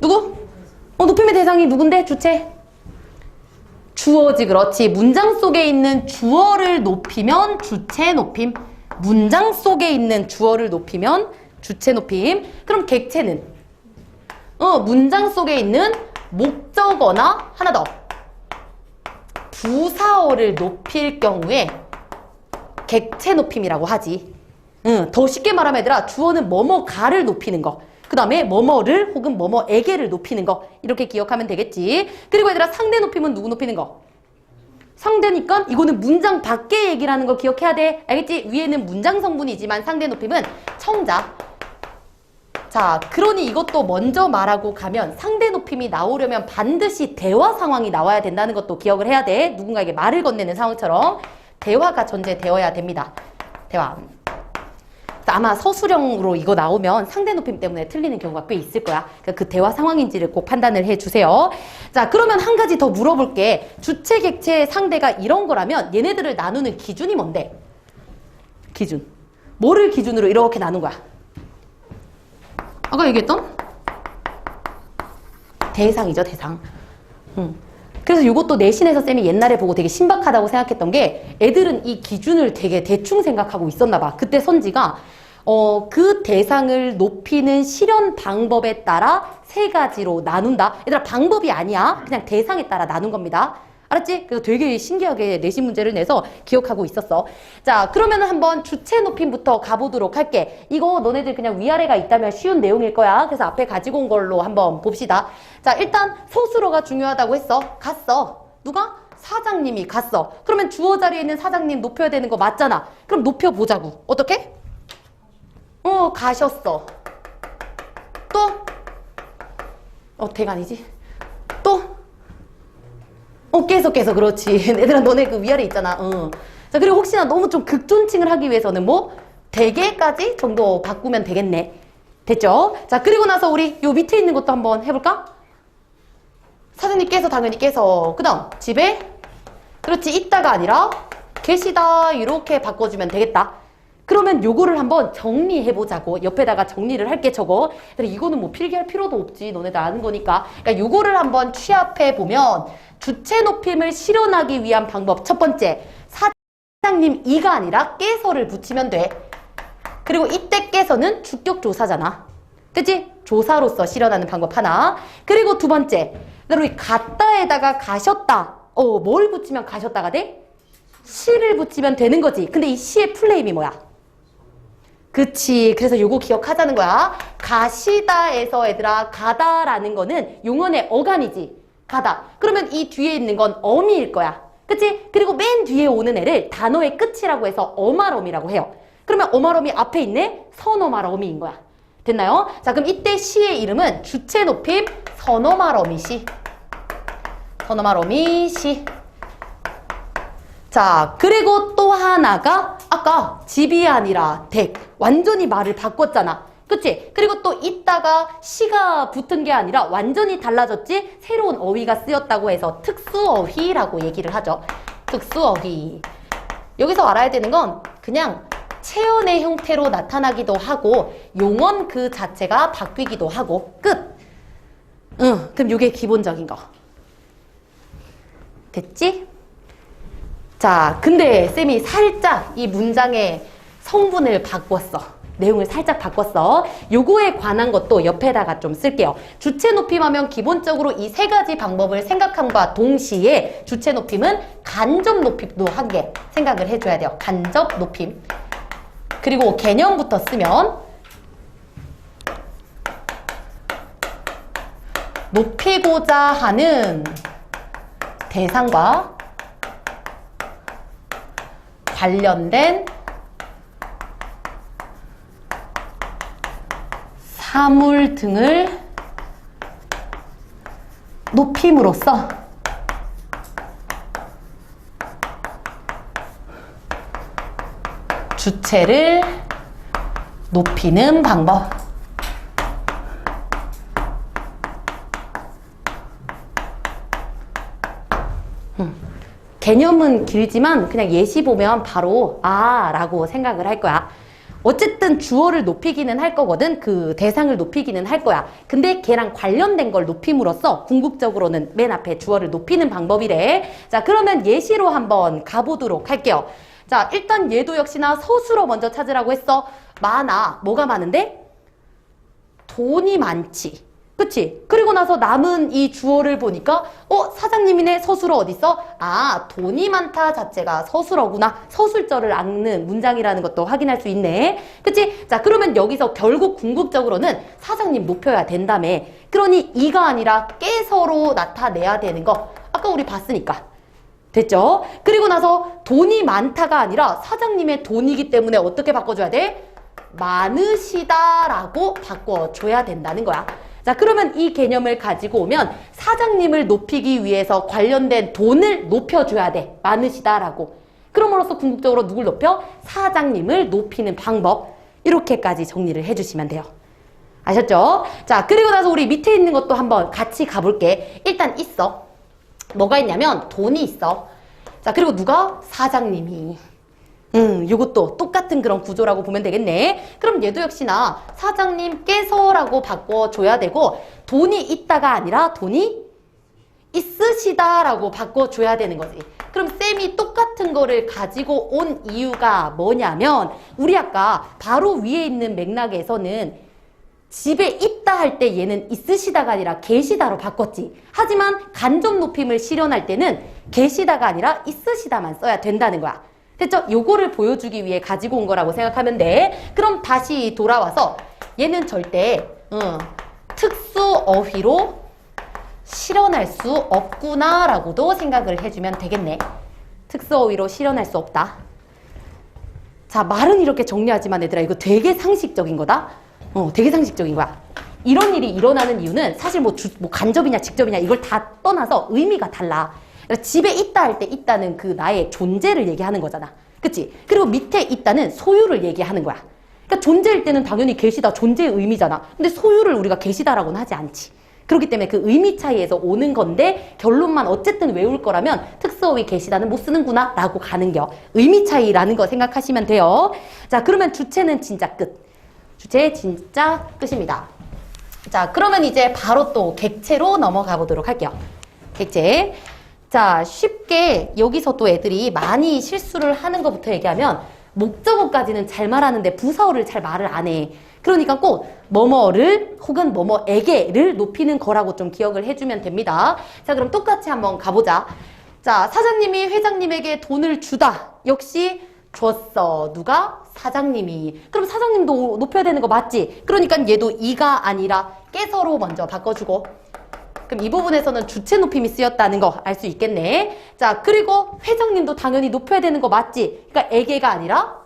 누구? 높임의 대상이 누군데? 주체? 주어지, 그렇지. 문장 속에 있는 주어를 높이면 주체 높임. 문장 속에 있는 주어를 높이면 주체 높임. 그럼 객체는? 문장 속에 있는 목적어나 하나 더. 부사어를 높일 경우에 객체 높임이라고 하지. 더 쉽게 말하면 얘들아, 주어는 뭐뭐가를 높이는 거. 그 다음에 뭐뭐를 혹은 뭐뭐에게를 높이는 거. 이렇게 기억하면 되겠지. 그리고 얘들아, 상대 높임은 누구 높이는 거? 상대니까 이거는 문장 밖의 얘기라는 거 기억해야 돼. 알겠지? 위에는 문장 성분이지만 상대 높임은 청자. 자, 그러니 이것도 먼저 말하고 가면 상대 높임이 나오려면 반드시 대화 상황이 나와야 된다는 것도 기억을 해야 돼. 누군가에게 말을 건네는 상황처럼 대화가 전제되어야 됩니다. 대화. 아마 서술형으로 이거 나오면 상대 높임 때문에 틀리는 경우가 꽤 있을 거야. 그러니까 그 대화 상황인지를 꼭 판단을 해주세요. 자, 그러면 한 가지 더 물어볼게. 주체, 객체, 상대가 이런 거라면 얘네들을 나누는 기준이 뭔데? 기준. 뭐를 기준으로 이렇게 나눈 거야? 아까 얘기했던? 대상이죠, 대상. 그래서 이것도 내신에서 쌤이 옛날에 보고 되게 신박하다고 생각했던 게 애들은 이 기준을 되게 대충 생각하고 있었나 봐. 그때 선지가 그 대상을 높이는 실현 방법에 따라 세 가지로 나눈다. 얘들아, 방법이 아니야. 그냥 대상에 따라 나눈 겁니다. 알았지? 그래서 되게 신기하게 내신 문제를 내서 기억하고 있었어. 자, 그러면 한번 주체 높임부터 가보도록 할게. 이거 너네들 그냥 위아래가 있다면 쉬운 내용일 거야. 그래서 앞에 가지고 온 걸로 한번 봅시다. 자, 일단 서술어가 중요하다고 했어. 갔어. 누가? 사장님이 갔어. 그러면 주어 자리에 있는 사장님 높여야 되는 거 맞잖아. 그럼 높여보자고. 어떻게? 가셨어. 또? 대간이지? 또? 깨서 그렇지. 얘들아, 너네 그 위아래 있잖아. 자, 그리고 혹시나 너무 좀 극존칭을 하기 위해서는 뭐 대개까지 정도 바꾸면 되겠네. 됐죠? 자, 그리고 나서 우리 요 밑에 있는 것도 한번 해볼까? 사장님께서 당연히 깨서. 그 다음 집에 그렇지, 있다가 아니라 계시다. 이렇게 바꿔주면 되겠다. 그러면 요거를 한번 정리해보자고. 옆에다가 정리를 할게, 저거. 이거는 뭐 필기할 필요도 없지. 너네들 아는 거니까. 그러니까 요거를 한번 취합해보면 주체 높임을 실현하기 위한 방법. 첫 번째, 사장님 이가 아니라 깨서를 붙이면 돼. 그리고 이때 깨서는 주격 조사잖아. 그치? 조사로서 실현하는 방법 하나. 그리고 두 번째, 그리고 갔다에다가 가셨다. 뭘 붙이면 가셨다가 돼? 시를 붙이면 되는 거지. 근데 이 시의 플레임이 뭐야? 그치. 그래서 요거 기억하자는 거야. 가시다에서 얘들아, 가다라는 거는 용언의 어간이지. 가다. 그러면 이 뒤에 있는 건 어미일 거야. 그치? 그리고 맨 뒤에 오는 애를 단어의 끝이라고 해서 어마럼이라고 해요. 그러면 어마럼이 앞에 있네? 선어마럼이인 거야. 됐나요? 자, 그럼 이때 시의 이름은 주체 높임 선어마럼이 시. 선어마럼이 시. 자, 그리고 또 하나가 아까 집이 아니라 댁. 완전히 말을 바꿨잖아. 그치? 그리고 또 이따가 시가 붙은 게 아니라 완전히 달라졌지? 새로운 어휘가 쓰였다고 해서 특수어휘라고 얘기를 하죠. 특수어휘. 여기서 알아야 되는 건 그냥 체언의 형태로 나타나기도 하고 용언 그 자체가 바뀌기도 하고 끝. 그럼 이게 기본적인 거. 됐지? 자, 근데 쌤이 살짝 이 문장의 성분을 바꿨어. 내용을 살짝 바꿨어. 요거에 관한 것도 옆에다가 좀 쓸게요. 주체 높임하면 기본적으로 이 세 가지 방법을 생각함과 동시에 주체 높임은 간접 높임도 한 개 생각을 해줘야 돼요. 간접 높임. 그리고 개념부터 쓰면 높이고자 하는 대상과 관련된 사물 등을 높임으로써 주체를 높이는 방법. 개념은 길지만 그냥 예시 보면 바로 라고 생각을 할 거야. 어쨌든 주어를 높이기는 할 거거든. 그 대상을 높이기는 할 거야. 근데 걔랑 관련된 걸 높임으로써 궁극적으로는 맨 앞에 주어를 높이는 방법이래. 자, 그러면 예시로 한번 가보도록 할게요. 자, 일단 얘도 역시나 서술어 먼저 찾으라고 했어. 많아. 뭐가 많은데? 돈이 많지. 그치? 그리고 나서 남은 이 주어를 보니까 사장님이네. 서술어 어딨어? 돈이 많다 자체가 서술어구나. 서술절을 앙는 문장이라는 것도 확인할 수 있네. 그치? 자, 그러면 여기서 결국 궁극적으로는 사장님 높여야 된다며. 그러니 이가 아니라 깨서로 나타내야 되는 거 아까 우리 봤으니까. 됐죠? 그리고 나서 돈이 많다가 아니라 사장님의 돈이기 때문에 어떻게 바꿔줘야 돼? 많으시다라고 바꿔줘야 된다는 거야. 자, 그러면 이 개념을 가지고 오면 사장님을 높이기 위해서 관련된 돈을 높여줘야 돼. 많으시다라고. 그럼으로써 궁극적으로 누굴 높여? 사장님을 높이는 방법. 이렇게까지 정리를 해주시면 돼요. 아셨죠? 자, 그리고 나서 우리 밑에 있는 것도 한번 같이 가볼게. 일단 있어. 뭐가 있냐면 돈이 있어. 자, 그리고 누가? 사장님이. 요것도 똑같은 그런 구조라고 보면 되겠네. 그럼 얘도 역시나 사장님께서라고 바꿔줘야 되고 돈이 있다가 아니라 돈이 있으시다라고 바꿔줘야 되는 거지. 그럼 쌤이 똑같은 거를 가지고 온 이유가 뭐냐면 우리 아까 바로 위에 있는 맥락에서는 집에 있다 할 때 얘는 있으시다가 아니라 계시다로 바꿨지. 하지만 간접 높임을 실현할 때는 계시다가 아니라 있으시다만 써야 된다는 거야. 됐죠? 요거를 보여주기 위해 가지고 온 거라고 생각하면 돼. 그럼 다시 돌아와서 얘는 절대 특수어휘로 실현할 수 없구나 라고도 생각을 해주면 되겠네. 특수어휘로 실현할 수 없다. 자, 말은 이렇게 정리하지만 얘들아 이거 되게 상식적인 거다. 되게 상식적인 거야. 이런 일이 일어나는 이유는 사실 뭐 간접이냐 직접이냐 이걸 다 떠나서 의미가 달라. 집에 있다 할 때 있다는 그 나의 존재를 얘기하는 거잖아. 그치? 그리고 밑에 있다는 소유를 얘기하는 거야. 그러니까 존재일 때는 당연히 계시다, 존재의 의미잖아. 근데 소유를 우리가 계시다라고는 하지 않지. 그렇기 때문에 그 의미 차이에서 오는 건데 결론만 어쨌든 외울 거라면 특수어휘 계시다는 못 쓰는구나 라고 가는겨. 의미 차이라는 거 생각하시면 돼요. 자, 그러면 주체는 진짜 끝. 주체 진짜 끝입니다. 자, 그러면 이제 바로 또 객체로 넘어가 보도록 할게요. 객체. 자, 쉽게 여기서 또 애들이 많이 실수를 하는 것부터 얘기하면 목적어까지는 잘 말하는데 부사어를 잘 말을 안 해. 그러니까 꼭 뭐뭐를 혹은 뭐뭐에게를 높이는 거라고 좀 기억을 해주면 됩니다. 자, 그럼 똑같이 한번 가보자. 자, 사장님이 회장님에게 돈을 주다. 역시 줬어. 누가? 사장님이. 그럼 사장님도 높여야 되는 거 맞지? 그러니까 얘도 이가 아니라 깨서로 먼저 바꿔주고 그럼 이 부분에서는 주체 높임이 쓰였다는 거 알 수 있겠네. 자, 그리고 회장님도 당연히 높여야 되는 거 맞지? 그러니까 에게가 아니라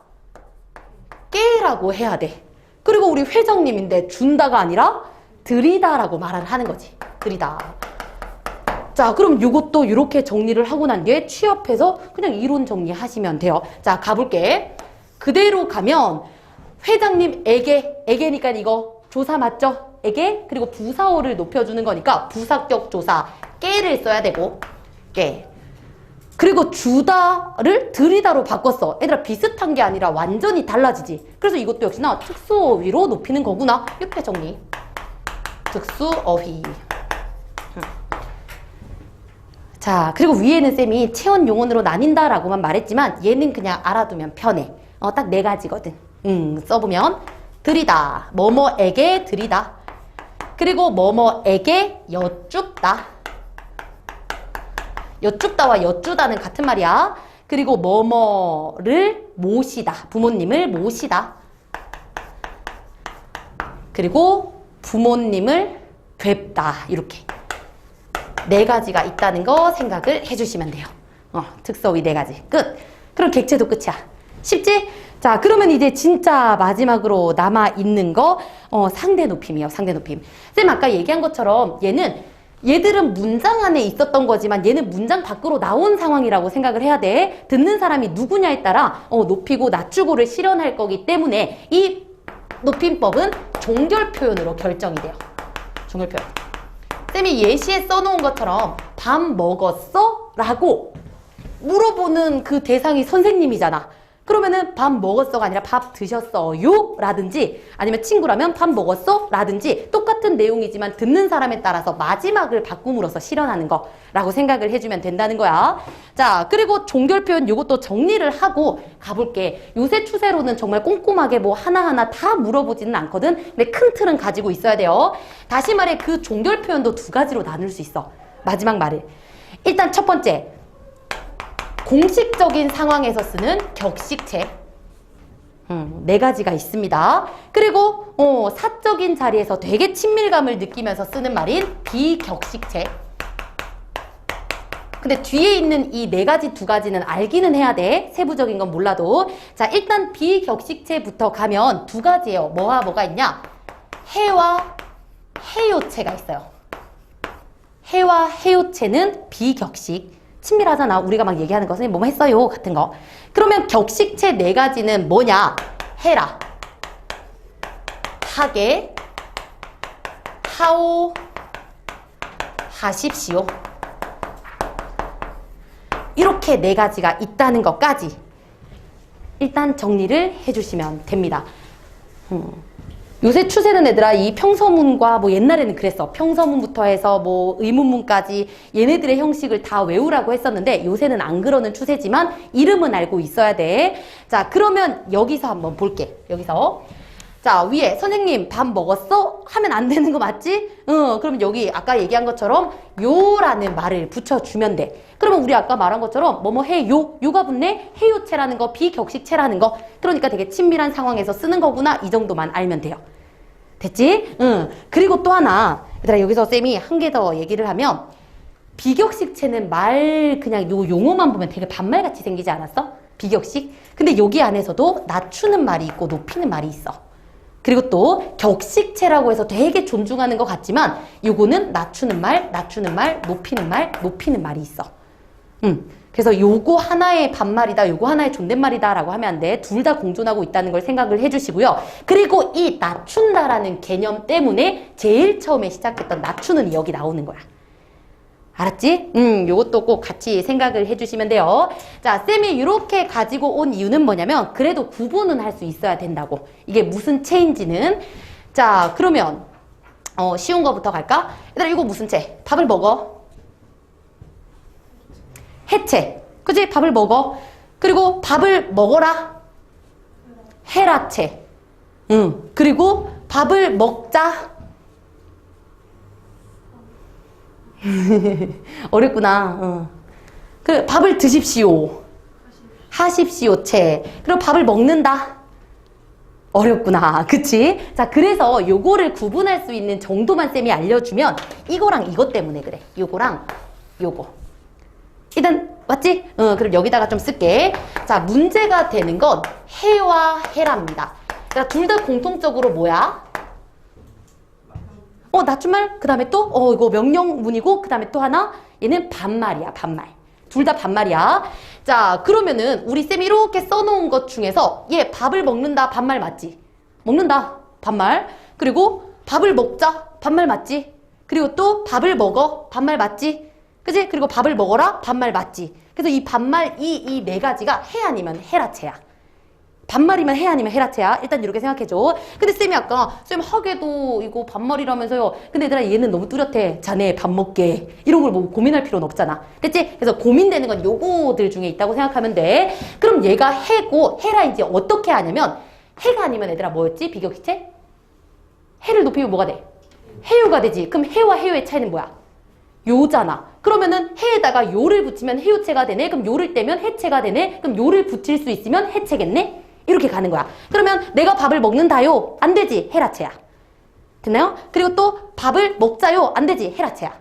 깨라고 해야 돼. 그리고 우리 회장님인데 준다가 아니라 드리다라고 말을 하는 거지. 드리다. 자, 그럼 이것도 이렇게 정리를 하고 난 뒤에 취업해서 그냥 이론 정리하시면 돼요. 자, 가볼게. 그대로 가면 회장님에게니까 이거 조사 맞죠? 에게 그리고 부사어를 높여주는 거니까 부사격 조사 깨를 써야 되고 깨. 그리고 주다를 드리다로 바꿨어. 얘들아 비슷한 게 아니라 완전히 달라지지. 그래서 이것도 역시나 특수어휘로 높이는 거구나. 이렇게 정리. 특수어휘. 자, 그리고 위에는 쌤이 체언 용언으로 나뉜다라고만 말했지만 얘는 그냥 알아두면 편해. 딱 4가지거든. 써보면 드리다, 뭐뭐에게 드리다. 그리고 뭐뭐에게 여쭙다. 여쭙다와 여쭈다는 같은 말이야. 그리고 뭐뭐를 모시다. 부모님을 모시다. 그리고 부모님을 뵙다. 이렇게 4가지가 있다는 거 생각을 해주시면 돼요. 특수어휘 4가지. 끝. 그럼 객체도 끝이야. 쉽지? 자, 그러면 이제 진짜 마지막으로 남아있는 거 상대 높임이에요. 상대 높임. 쌤 아까 얘기한 것처럼 얘들은 문장 안에 있었던 거지만 얘는 문장 밖으로 나온 상황이라고 생각을 해야 돼. 듣는 사람이 누구냐에 따라 높이고 낮추고를 실현할 거기 때문에 이 높임법은 종결 표현으로 결정이 돼요. 종결 표현. 쌤이 예시에 써놓은 것처럼 밥 먹었어? 라고 물어보는 그 대상이 선생님이잖아. 그러면은 밥 먹었어가 아니라 밥 드셨어요? 라든지 아니면 친구라면 밥 먹었어? 라든지 똑같은 내용이지만 듣는 사람에 따라서 마지막을 바꿈으로써 실현하는 거라고 생각을 해주면 된다는 거야. 자, 그리고 종결 표현 요것도 정리를 하고 가볼게. 요새 추세로는 정말 꼼꼼하게 뭐 하나하나 다 물어보지는 않거든. 근데 큰 틀은 가지고 있어야 돼요. 다시 말해 그 종결 표현도 2가지로 나눌 수 있어. 마지막 말을. 일단 첫 번째. 공식적인 상황에서 쓰는 격식체 4가지가 있습니다. 그리고 사적인 자리에서 되게 친밀감을 느끼면서 쓰는 말인 비격식체. 근데 뒤에 있는 이 4가지 2가지는 알기는 해야 돼. 세부적인 건 몰라도. 자, 일단 비격식체부터 가면 2가지예요. 뭐가 있냐? 해와 해요체가 있어요. 해와 해요체는 비격식. 친밀하잖아. 우리가 막 얘기하는 것은 뭐뭐 했어요 같은 거. 그러면 격식체 4가지는 뭐냐? 해라, 하게, 하오, 하십시오. 이렇게 4가지가 있다는 것까지 일단 정리를 해주시면 됩니다. 요새 추세는 얘들아 이 평서문과 뭐 옛날에는 그랬어. 평서문부터 해서 뭐 의문문까지 얘네들의 형식을 다 외우라고 했었는데 요새는 안 그러는 추세지만 이름은 알고 있어야 돼. 자, 그러면 여기서 한번 볼게. 여기서. 자, 위에 선생님 밥 먹었어? 하면 안 되는 거 맞지? 그럼 여기 아까 얘기한 것처럼 요라는 말을 붙여주면 돼. 그러면 우리 아까 말한 것처럼 뭐뭐 해요? 요가 붙네? 해요체라는 거, 비격식체라는 거. 그러니까 되게 친밀한 상황에서 쓰는 거구나. 이 정도만 알면 돼요. 됐지? 그리고 또 하나. 얘들아 여기서 쌤이 한 개 더 얘기를 하면 비격식체는 말 그냥 요 용어만 보면 되게 반말같이 생기지 않았어? 비격식? 근데 여기 안에서도 낮추는 말이 있고 높이는 말이 있어. 그리고 또 격식체라고 해서 되게 존중하는 것 같지만 요거는 낮추는 말, 높이는 말이 있어. 그래서 요거 하나의 반말이다, 요거 하나의 존댓말이다 라고 하면 안 돼. 둘 다 공존하고 있다는 걸 생각을 해주시고요. 그리고 이 낮춘다라는 개념 때문에 제일 처음에 시작했던 낮추는 여기 나오는 거야. 알았지? 요것도 꼭 같이 생각을 해주시면 돼요. 자, 쌤이 이렇게 가지고 온 이유는 뭐냐면 그래도 구분은 할 수 있어야 된다고. 이게 무슨 체인지는. 자, 그러면 쉬운 거부터 갈까? 얘들아 이거 무슨 체? 밥을 먹어. 해체. 그치? 밥을 먹어. 그리고 밥을 먹어라. 해라체. 그리고 밥을 먹자. 어렵구나. 그 밥을 드십시오. 하십시오 체. 그리고 밥을 먹는다. 어렵구나. 그치? 자, 그래서 요거를 구분할 수 있는 정도만 쌤이 알려주면 이거랑 이것 때문에 그래. 요거랑 요거. 일단 맞지? 그럼 여기다가 좀 쓸게. 자, 문제가 되는 건 해와 해랍니다. 자, 둘 다 공통적으로 뭐야? 낮춤말? 그 다음에 또? 이거 명령문이고, 그 다음에 또 하나? 얘는 반말이야, 반말. 둘 다 반말이야. 자, 그러면은 우리 쌤이 이렇게 써놓은 것 중에서 얘 밥을 먹는다, 반말 맞지? 먹는다, 반말. 그리고 밥을 먹자, 반말 맞지? 그리고 또 밥을 먹어, 반말 맞지? 그치? 그리고 밥을 먹어라, 반말 맞지? 그래서 이 반말, 이 네 가지가 해 아니면 해라체야. 반말이면 해 아니면 해라체야. 일단 이렇게 생각해줘. 근데 쌤이 아까 쌤 하게도 이거 반말이라면서요. 근데 얘들아 얘는 너무 뚜렷해. 자네 밥 먹게. 이런 걸 뭐 고민할 필요는 없잖아. 됐지? 그래서 고민되는 건 요거들 중에 있다고 생각하면 돼. 그럼 얘가 해고 해라 이제 어떻게 하냐면 해가 아니면 얘들아 뭐였지? 비격기체? 해를 높이면 뭐가 돼? 해요가 되지. 그럼 해와 해요의 차이는 뭐야? 요잖아. 그러면은 해에다가 요를 붙이면 해요체가 되네. 그럼 요를 떼면 해체가 되네. 그럼 요를 붙일 수 있으면 해체겠네. 이렇게 가는 거야. 그러면 내가 밥을 먹는다요. 안 되지. 해라체야. 됐나요? 그리고 또 밥을 먹자요. 안 되지. 해라체야.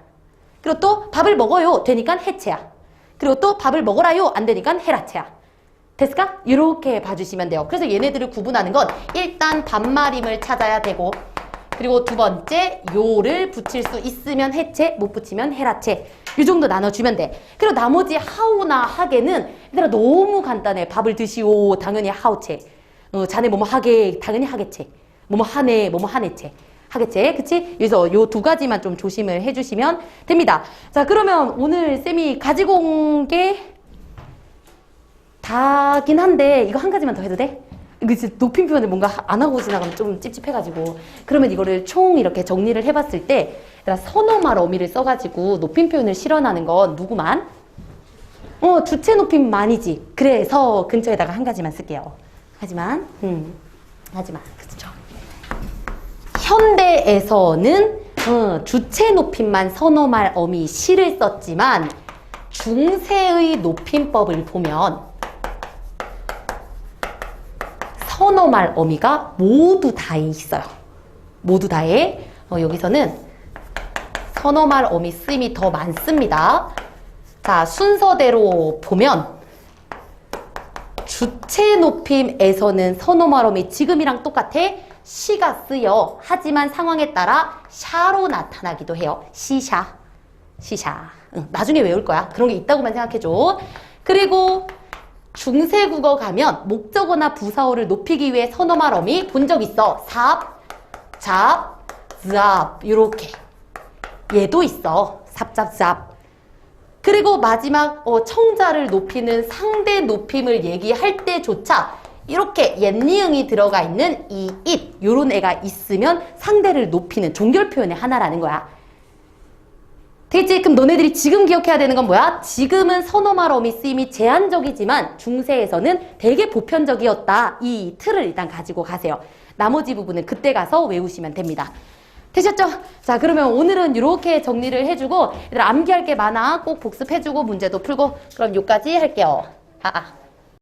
그리고 또 밥을 먹어요. 되니까 해체야. 그리고 또 밥을 먹어라요. 안 되니까 해라체야. 됐을까? 이렇게 봐주시면 돼요. 그래서 얘네들을 구분하는 건 일단 반말임을 찾아야 되고 그리고 두 번째 요를 붙일 수 있으면 해체, 못 붙이면 해라체. 이 정도 나눠주면 돼. 그리고 나머지 하우나 하게는 얘들아 너무 간단해. 밥을 드시오. 당연히 하우체. 자네 뭐뭐 하게. 당연히 하게체. 뭐뭐 하네. 뭐뭐 하네체. 하겠지? 그치? 그래서 요 두 가지만 좀 조심을 해주시면 됩니다. 자, 그러면 오늘 쌤이 가지고 온 게 다긴 한데 이거 한 가지만 더 해도 돼? 이거 진짜 높임 표현을 뭔가 안 하고 지나가면 좀 찝찝해가지고 그러면 이거를 총 이렇게 정리를 해봤을 때 선어말 어미를 써가지고 높임 표현을 실현하는 건 누구만? 주체 높임만이지. 그래서 근처에다가 한 가지만 쓸게요. 하지만 그렇죠. 현대에서는 주체 높임만 선어말 어미 시를 썼지만 중세의 높임법을 보면 선어말 어미가 모두 다에 있어요. 모두 다에. 여기서는 선어말 어미 쓰임이 더 많습니다. 자, 순서대로 보면 주체 높임에서는 선어말 어미 지금이랑 똑같아. 시가 쓰여. 하지만 상황에 따라 샤로 나타나기도 해요. 시샤. 시샤. 나중에 외울 거야. 그런 게 있다고만 생각해줘. 그리고 중세국어 가면 목적어나 부사어를 높이기 위해 선어말 어미 본 적 있어. 삽, 잡, 잡 요렇게. 얘도 있어. 삽, 잡, 잡. 그리고 마지막 청자를 높이는 상대 높임을 얘기할 때조차 이렇게 옛니응이 들어가 있는 이 it 요런 애가 있으면 상대를 높이는 종결 표현의 하나라는 거야. 되겠지? 그럼 너네들이 지금 기억해야 되는 건 뭐야? 지금은 선어말 어미 쓰임이 제한적이지만 중세에서는 되게 보편적이었다. 이 틀을 일단 가지고 가세요. 나머지 부분은 그때 가서 외우시면 됩니다. 되셨죠? 자, 그러면 오늘은 이렇게 정리를 해주고 얘들아 암기할 게 많아. 꼭 복습해주고 문제도 풀고 그럼 여기까지 할게요.